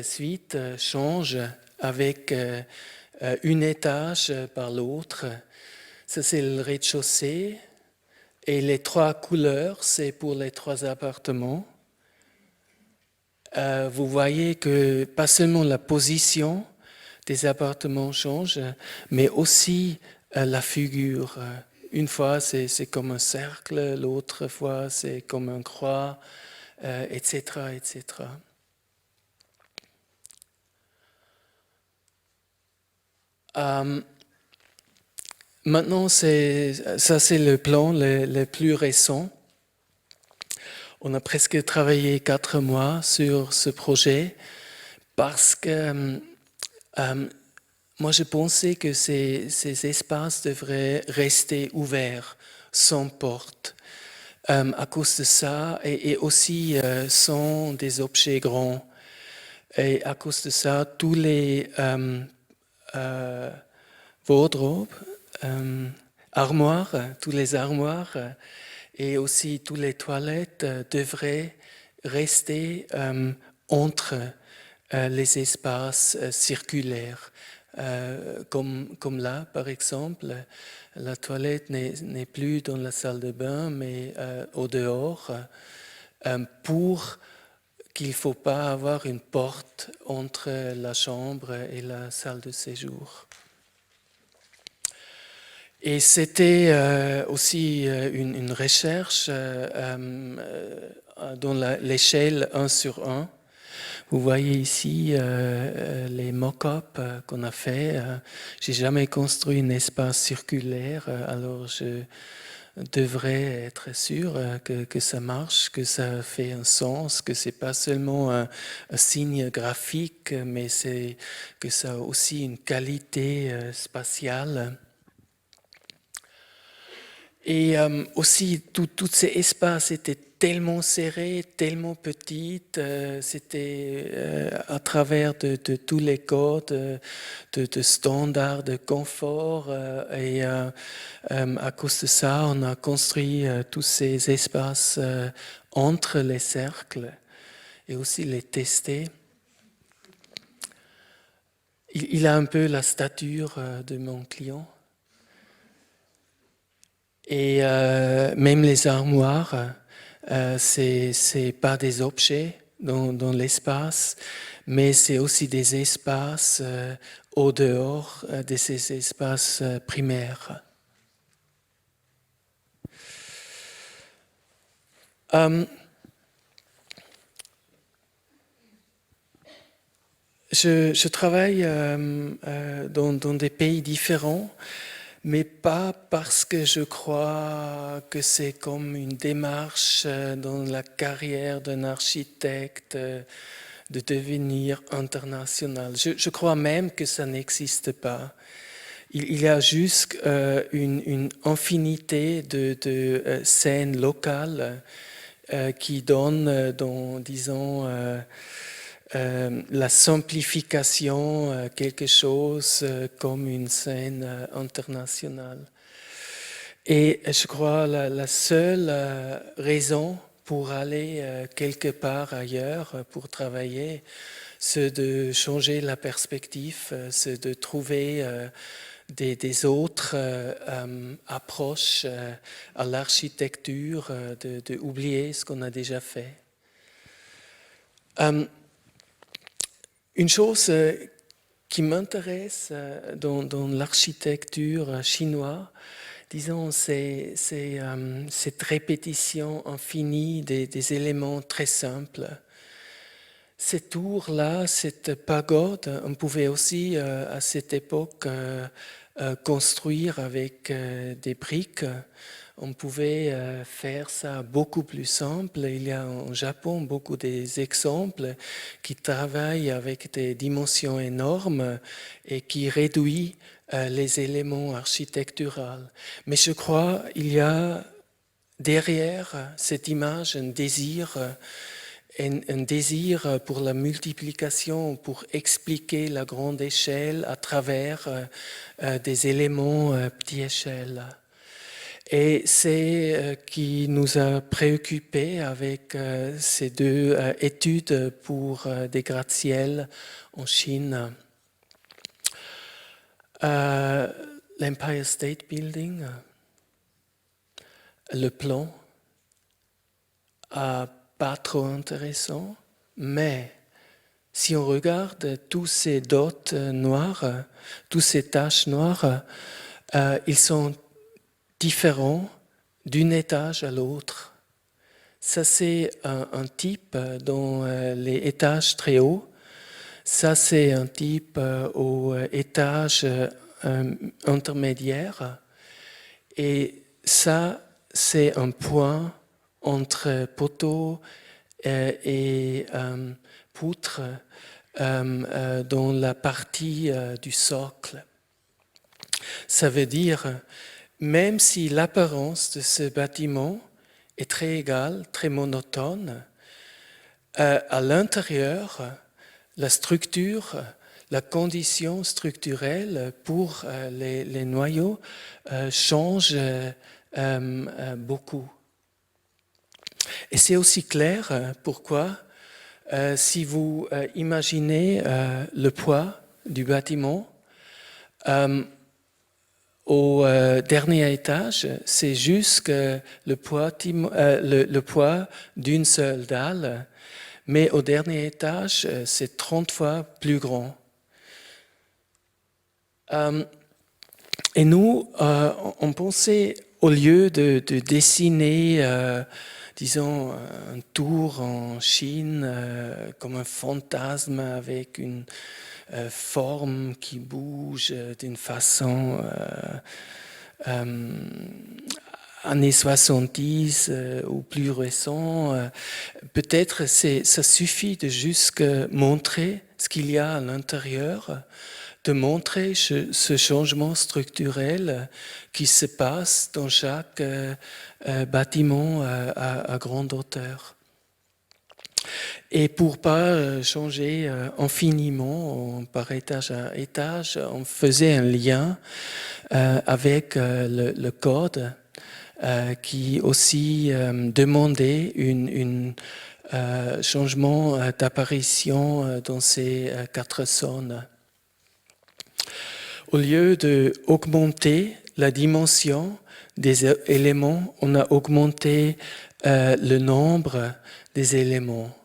suite change avec un étage par l'autre. Ça, c'est le rez-de-chaussée. Et les 3 couleurs, c'est pour les 3 appartements. Vous voyez que pas seulement la position des appartements change, mais aussi la figure. Une fois, c'est comme un cercle, l'autre fois, c'est comme un croix, etc., etc. Maintenant, ça c'est le plan le plus récent. On a presque travaillé 4 mois sur ce projet parce que moi je pensais que ces espaces devraient rester ouverts, sans porte. À cause de ça, et aussi sans des objets grands. Et à cause de ça, tous les wardrobes, armoires, tous les armoires et aussi toutes les toilettes devraient rester entre les espaces circulaires. Comme là, par exemple, la toilette n'est plus dans la salle de bain, mais au dehors, pour qu'il ne faut pas avoir une porte entre la chambre et la salle de séjour. Et c'était aussi une recherche dans l'échelle 1 sur 1. Vous voyez ici les mock-ups qu'on a fait. J'ai jamais construit un espace circulaire, alors je devrais être sûr que ça marche, que ça fait un sens, que c'est pas seulement un signe graphique, mais que ça a aussi une qualité spatiale. Et aussi, tous ces espaces étaient tellement serrés, tellement petits, c'était à travers de tous les codes, de standards de confort. Et à cause de ça, on a construit tous ces espaces entre les cercles et aussi les tester. Il a un peu la stature de mon client. Et même les armoires, c'est pas des objets dans l'espace, mais c'est aussi des espaces au dehors de ces espaces primaires. Je travaille dans des pays différents, mais pas parce que je crois que c'est comme une démarche dans la carrière d'un architecte de devenir international. Je crois même que ça n'existe pas. Il y a juste une infinité de scènes locales qui donnent, disons, la simplification, quelque chose comme une scène internationale. Et je crois la seule raison pour aller quelque part ailleurs, pour travailler, c'est de changer la perspective, c'est de trouver des autres approches à l'architecture, de oublier ce qu'on a déjà fait. Une chose qui m'intéresse dans l'architecture chinoise, disons, c'est cette répétition infinie des éléments très simples. Cette tour-là, cette pagode, on pouvait aussi à cette époque construire avec des briques. On pouvait faire ça beaucoup plus simple. Il y a au Japon beaucoup d'exemples qui travaillent avec des dimensions énormes et qui réduisent les éléments architecturaux. Mais je crois qu'il y a derrière cette image un désir pour la multiplication, pour expliquer la grande échelle à travers des éléments petite échelle. Et c'est qui nous a préoccupés avec ces deux études pour des gratte-ciel en Chine. L'Empire State Building, le plan, pas trop intéressant, mais si on regarde tous ces dots noirs, toutes ces taches noires, ils sont différents d'un étage à l'autre. Ça, c'est un type dans les étages très hauts. Ça, c'est un type au étage intermédiaire. Et ça, c'est un point entre poteau et poutre dans la partie du socle. Ça veut dire, même si l'apparence de ce bâtiment est très égale, très monotone, à l'intérieur, la structure, la condition structurelle pour les noyaux change beaucoup. Et c'est aussi clair pourquoi, si vous imaginez le poids du bâtiment, au dernier étage, c'est juste le poids d'une seule dalle, mais au dernier étage, c'est 30 fois plus grand. Et nous, on pensait, au lieu de dessiner, disons, un tour en Chine comme un fantasme avec une forme qui bouge d'une façon années 70 ou plus récent, peut-être ça suffit de juste montrer ce qu'il y a à l'intérieur, de montrer ce changement structurel qui se passe dans chaque bâtiment à grande hauteur. Et pour pas changer infiniment par étage à étage, on faisait un lien avec le code qui aussi demandait un changement d'apparition dans ces 4 zones. Au lieu d'augmenter la dimension des éléments, on a augmenté le nombre des éléments.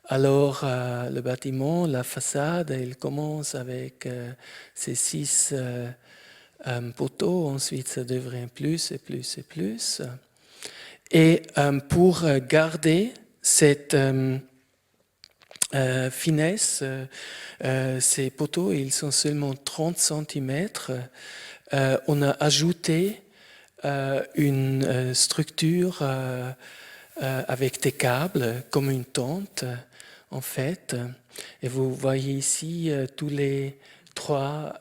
Alors, le bâtiment, la façade, il commence avec ces 6 poteaux, ensuite ça devient plus et plus et plus. Et pour garder cette finesse, ces poteaux, ils sont seulement 30 cm. On a ajouté une structure avec des câbles, comme une tente. en fait. Et vous voyez ici tous les trois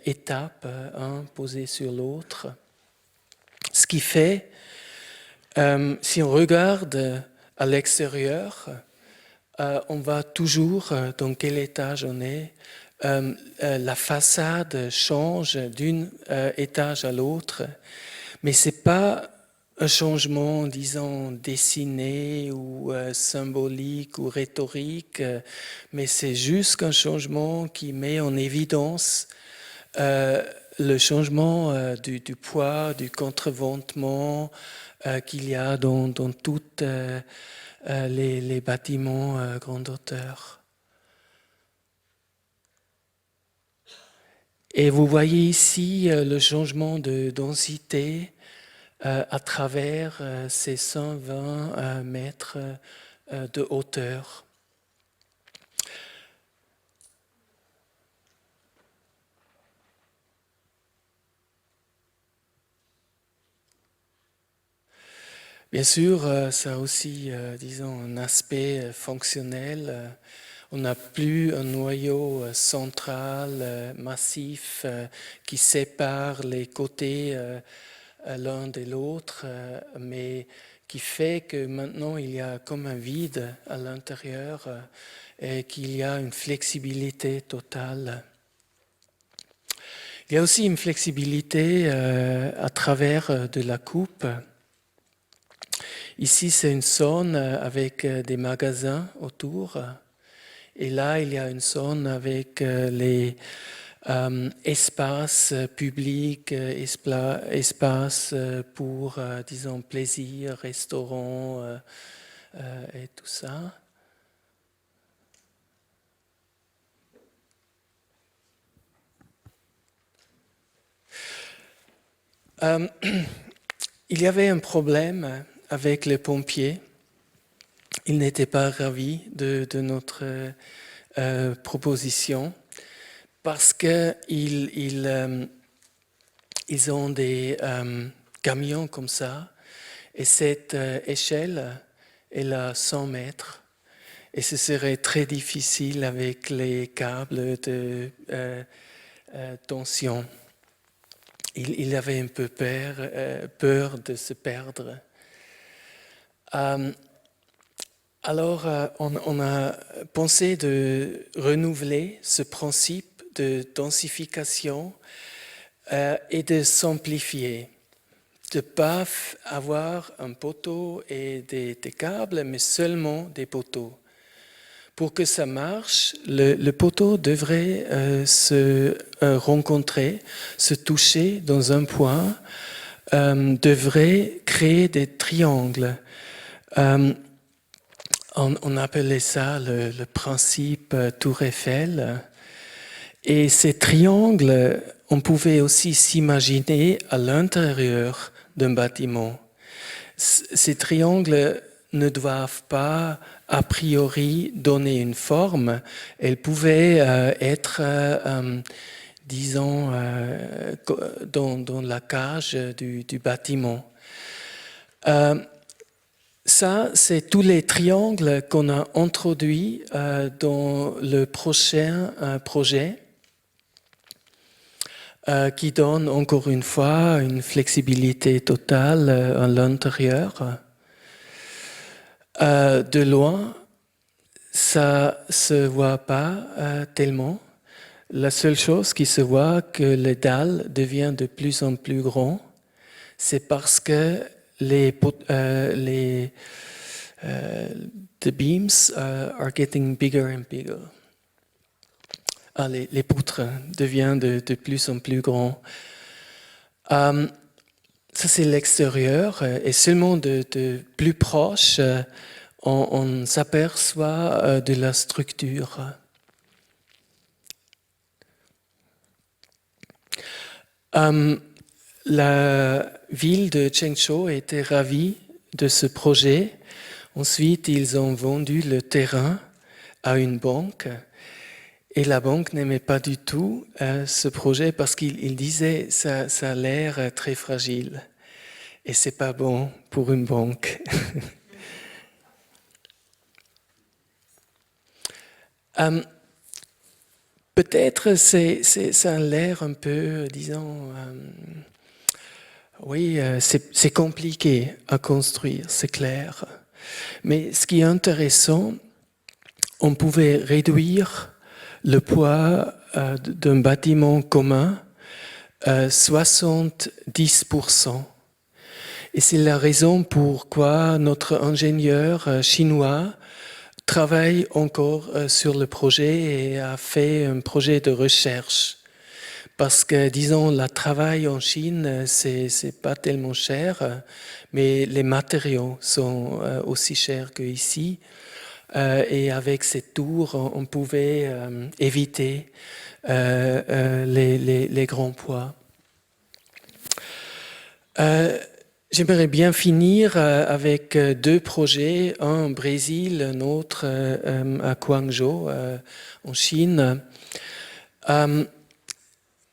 étapes, un posé sur l'autre. Ce qui fait, si on regarde à l'extérieur, on va toujours dans quel étage on est. La façade change d'un étage à l'autre, mais c'est pas un changement, disons, dessiné ou symbolique ou rhétorique, mais c'est juste un changement qui met en évidence le changement du poids, du contreventement qu'il y a dans toutes les bâtiments grande hauteur. Et vous voyez ici le changement de densité à travers ces 120 mètres de hauteur. Bien sûr, ça a aussi, disons, un aspect fonctionnel. On n'a plus un noyau central, massif, qui sépare les côtés l'un de l'autre, mais qui fait que maintenant il y a comme un vide à l'intérieur et qu'il y a une flexibilité totale. Il y a aussi une flexibilité à travers de la coupe. Ici, c'est une zone avec des magasins autour. Et là, il y a une zone avec les espaces publics, espaces pour, disons, plaisir, restaurants et tout ça. Il y avait un problème avec les pompiers. Ils n'étaient pas ravis de notre proposition parce qu'ils ont des camions comme ça et cette échelle est à 100 mètres et ce serait très difficile avec les câbles de tension. Il avait un peu peur de se perdre. Alors, on a pensé de renouveler ce principe de densification et de simplifier, de ne pas avoir un poteau et des câbles, mais seulement des poteaux. Pour que ça marche, le poteau devrait se rencontrer, se toucher dans un point, devrait créer des triangles. On appelait ça le principe Tour Eiffel. Et ces triangles, on pouvait aussi s'imaginer à l'intérieur d'un bâtiment. Ces triangles ne doivent pas a priori donner une forme. Elles pouvaient être, disons, dans la cage du bâtiment. Ça, c'est tous les triangles qu'on a introduits dans le prochain projet qui donne encore une fois une flexibilité totale à l'intérieur. De loin, ça ne se voit pas tellement. La seule chose qui se voit, que les dalles deviennent de plus en plus grands, c'est parce que the beams are getting bigger and bigger. Les poutres deviennent de plus en plus grands. Ça, c'est l'extérieur. Et seulement de plus proche, on s'aperçoit de la structure. La ville de Zhengzhou était ravie de ce projet. Ensuite, ils ont vendu le terrain à une banque. Et la banque n'aimait pas du tout ce projet parce qu'il disait ça a l'air très fragile. Et c'est pas bon pour une banque. Peut-être ça a l'air un peu, disons, oui, c'est compliqué à construire, c'est clair. Mais ce qui est intéressant, on pouvait réduire le poids d'un bâtiment commun 70%. Et c'est la raison pourquoi notre ingénieur chinois travaille encore sur le projet et a fait un projet de recherche. Parce que, disons, le travail en Chine, c'est pas tellement cher, mais les matériaux sont aussi chers qu'ici. Et avec cette tour, on pouvait éviter les grands poids. J'aimerais bien finir avec deux projets, un au Brésil, un autre à Guangzhou, en Chine.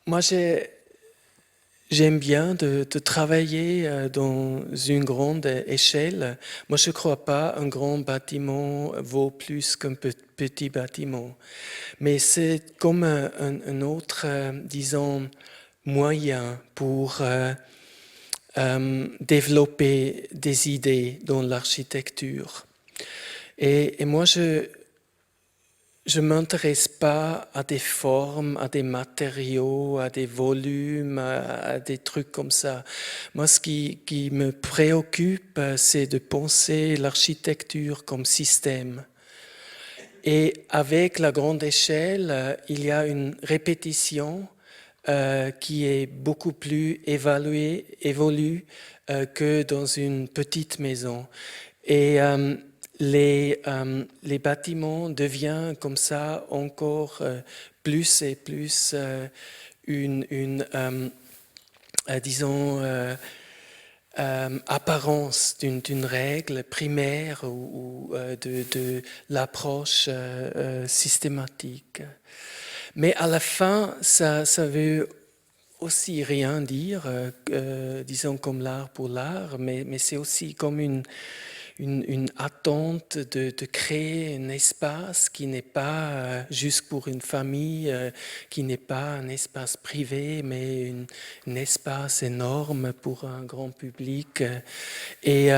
Moi, j'aime bien de travailler dans une grande échelle. Moi, je ne crois pas qu'un grand bâtiment vaut plus qu'un petit bâtiment. Mais c'est comme un autre, disons, moyen pour développer des idées dans l'architecture. Et moi, je ne m'intéresse pas à des formes, à des matériaux, à des volumes, à des trucs comme ça. Moi, ce qui me préoccupe, c'est de penser l'architecture comme système. Et avec la grande échelle, il y a une répétition qui est beaucoup plus évolue que dans une petite maison. Et les bâtiments deviennent comme ça encore plus et plus disons, apparence d'une règle primaire ou de l'approche systématique. Mais à la fin, ça veut aussi rien dire, disons comme l'art pour l'art, mais c'est aussi comme une attente de créer un espace qui n'est pas juste pour une famille, qui n'est pas un espace privé, mais un espace énorme pour un grand public. Et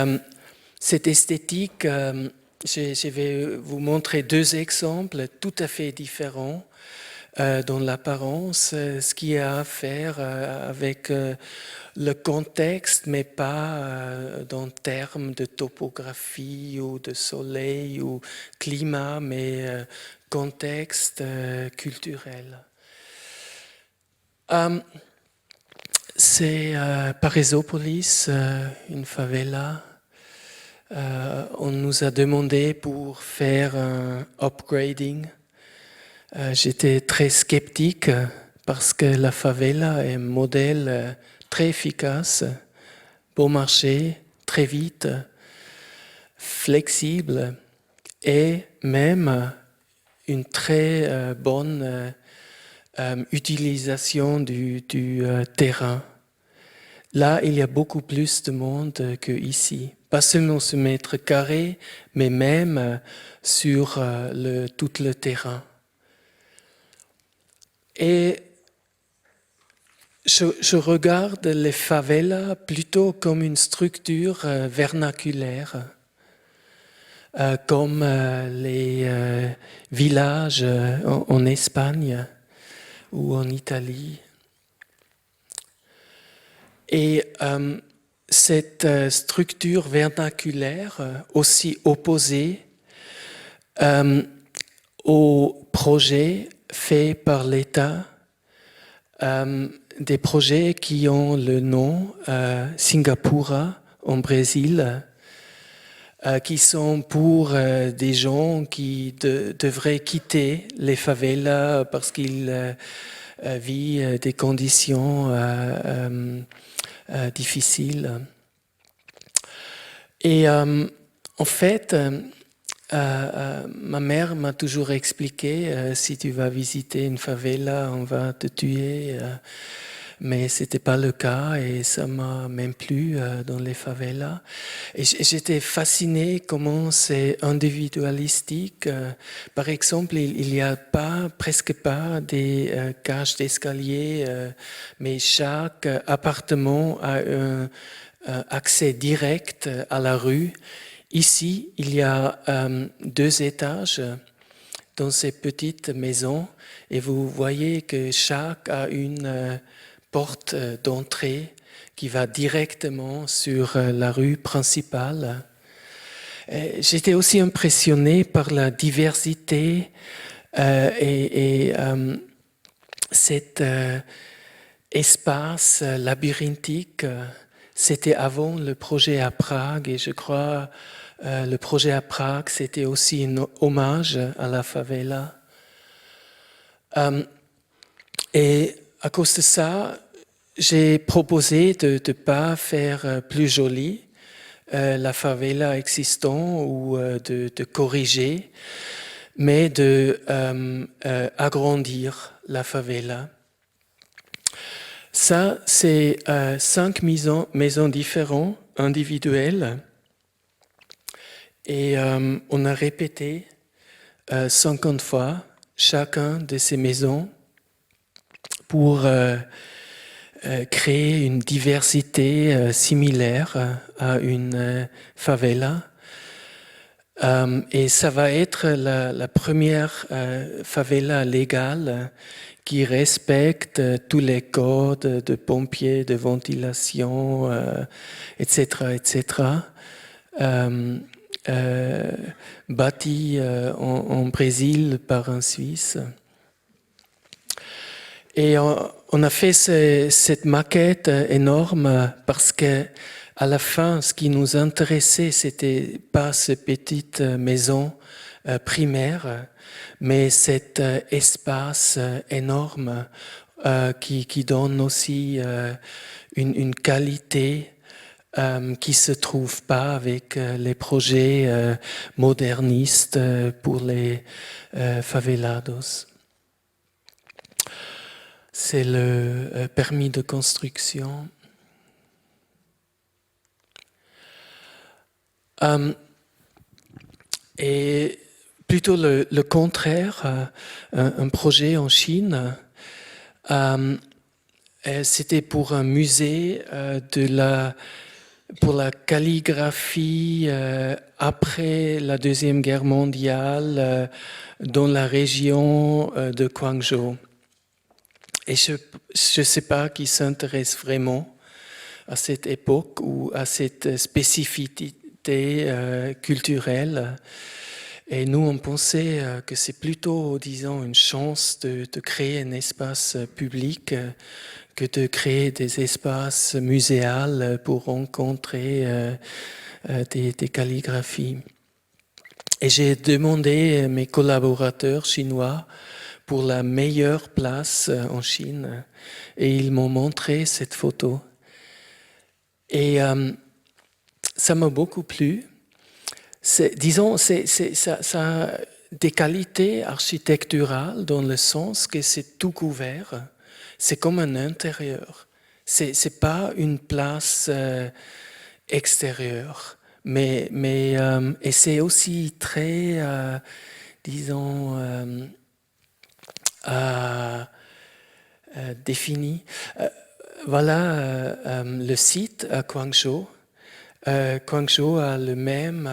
cette esthétique, je vais vous montrer deux exemples tout à fait différents dans l'apparence, ce qui a à faire avec le contexte, mais pas dans termes de topographie ou de soleil ou climat, mais contexte culturel. C'est Paraisópolis, une favela. On nous a demandé pour faire un upgrading. J'étais très sceptique parce que la favela est un modèle très efficace, bon marché, très vite, flexible et même une très bonne utilisation du terrain. Là, il y a beaucoup plus de monde qu'ici. Pas seulement sur mètre carré, mais même sur tout le terrain. Et je regarde les favelas plutôt comme une structure vernaculaire, comme les villages en Espagne ou en Italie. Et cette structure vernaculaire aussi opposée au projet fait par l'État, des projets qui ont le nom Singapura en Brésil, qui sont pour des gens qui devraient quitter les favelas parce qu'ils vivent des conditions difficiles. Et en fait, ma mère m'a toujours expliqué, si tu vas visiter une favela, on va te tuer. mais c'était pas le cas et ça m'a même plu dans les favelas. Et j'étais fasciné comment c'est individualistique. Par exemple, il y a presque pas des cages d'escalier, mais chaque appartement a un accès direct à la rue. Ici, il y a 2 étages dans ces petites maisons et vous voyez que chaque a une porte d'entrée qui va directement sur la rue principale. J'étais aussi impressionné par la diversité et cet espace labyrinthique. C'était avant le projet à Prague et je crois le projet à Prague, c'était aussi un hommage à la favela. Et à cause de ça, j'ai proposé de ne pas faire plus joli la favela existante ou de corriger, mais de agrandir la favela. Ça, c'est 5 maisons différentes, individuelles, et on a répété 50 fois chacun de ces maisons pour créer une diversité similaire à une favela. Et ça va être la première favela légale qui respecte tous les codes de pompiers, de ventilation, etc., etc. Bâti en Brésil par un Suisse. Et on a fait cette maquette énorme parce que à la fin, ce qui nous intéressait, c'était pas ces petites maisons primaires, mais cet espace énorme qui donne aussi une qualité qui se trouve pas avec les projets modernistes pour les favelados. C'est le permis de construction. Et plutôt le contraire, un projet en Chine, c'était pour un musée pour la calligraphie après la Deuxième Guerre mondiale dans la région de Guangzhou. Et je ne sais pas qui s'intéresse vraiment à cette époque ou à cette spécificité culturelle. Et nous, on pensait que c'est plutôt, disons, une chance de créer un espace public que de créer des espaces muséals pour rencontrer des calligraphies. Et j'ai demandé à mes collaborateurs chinois pour la meilleure place en Chine et ils m'ont montré cette photo. Et ça m'a beaucoup plu. Disons, ça a des qualités architecturales dans le sens que c'est tout couvert. C'est comme un intérieur. C'est pas une place extérieure, mais et c'est aussi très, disons, défini. Voilà le site à Guangzhou. Guangzhou a le même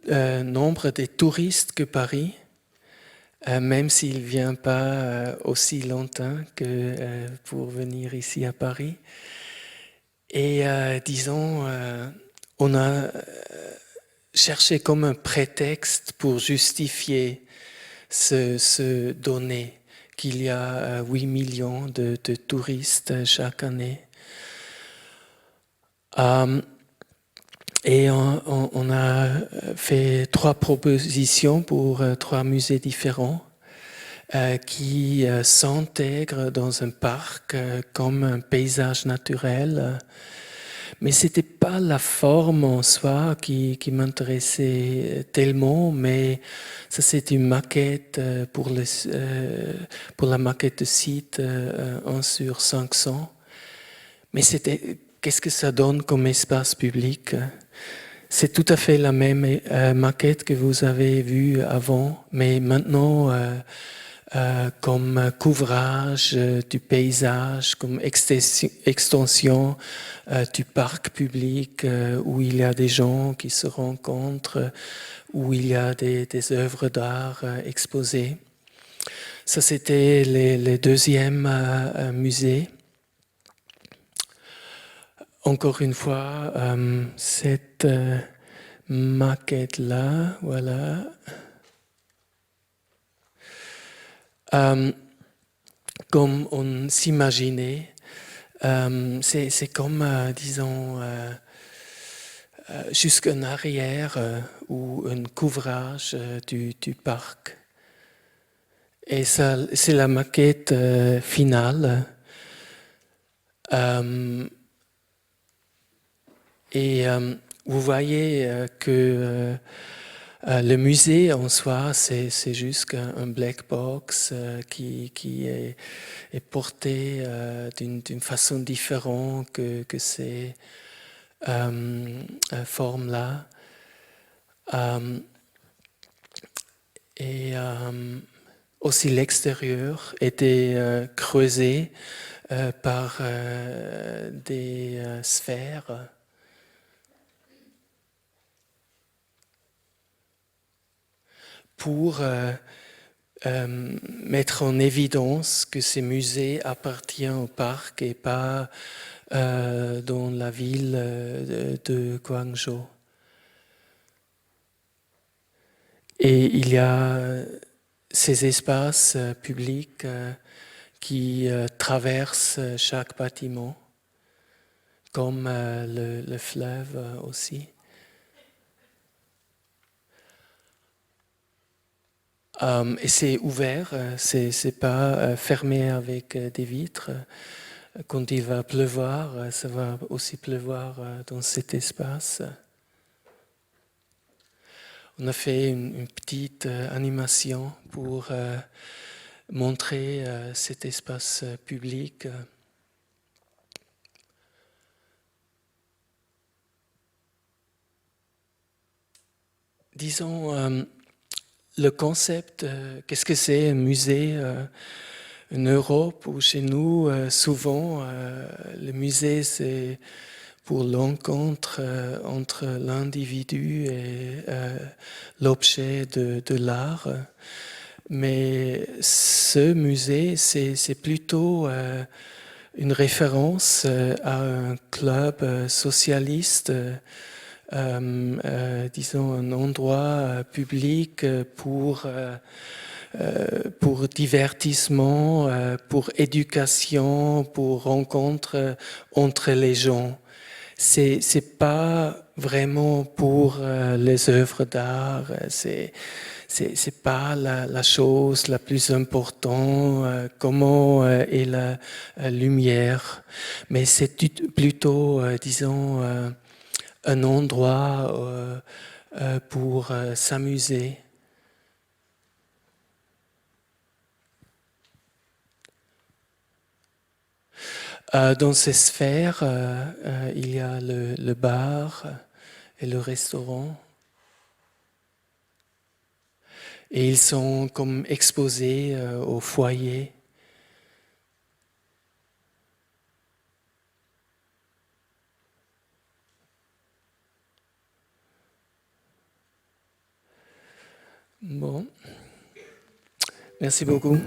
nombre de touristes que Paris, même s'il ne vient pas aussi longtemps que pour venir ici à Paris. Et disons, on a cherché comme un prétexte pour justifier ce donné qu'il y a 8 millions de touristes chaque année. Et on a fait 3 propositions pour 3 musées différents qui s'intègrent dans un parc comme un paysage naturel, Mais c'était pas la forme en soi qui m'intéressait tellement, mais ça c'est une maquette pour la maquette de site 1 sur 500. Mais c'était, qu'est-ce que ça donne comme espace public? C'est tout à fait la même maquette que vous avez vue avant, mais maintenant comme couvrage du paysage, comme extension du parc public où il y a des gens qui se rencontrent, où il y a des œuvres d'art exposées. Ça, c'était les deuxièmes musées. Encore une fois, cette maquette-là, voilà. Comme on s'imaginait, c'est comme, disons, jusqu'en arrière ou un couvrage du parc. Et ça, c'est la maquette finale. Et vous voyez que le musée en soi, c'est juste un black box qui est porté d'une façon différente que ces formes-là. Et aussi l'extérieur était creusé par des sphères. Pour mettre en évidence que ces musées appartiennent au parc et pas dans la ville de Guangzhou. Et il y a ces espaces publics qui traversent chaque bâtiment, comme le fleuve aussi. Et c'est ouvert, c'est pas fermé avec des vitres. Quand il va pleuvoir, ça va aussi pleuvoir dans cet espace. On a fait une petite animation pour montrer cet espace public. Disons, le concept, qu'est-ce que c'est un musée en Europe ou chez nous, souvent, le musée, c'est pour l'encontre entre l'individu et l'objet de l'art. Mais ce musée, c'est plutôt une référence à un club socialiste, disons un endroit public pour divertissement, pour éducation, pour rencontre entre les gens. C'est pas vraiment pour les œuvres d'art, c'est pas la chose la plus importante, comment est la lumière, mais c'est plutôt, disons, un endroit pour s'amuser. Dans ces sphères, il y a le bar et le restaurant. Et ils sont comme exposés au foyer. Bon, merci beaucoup.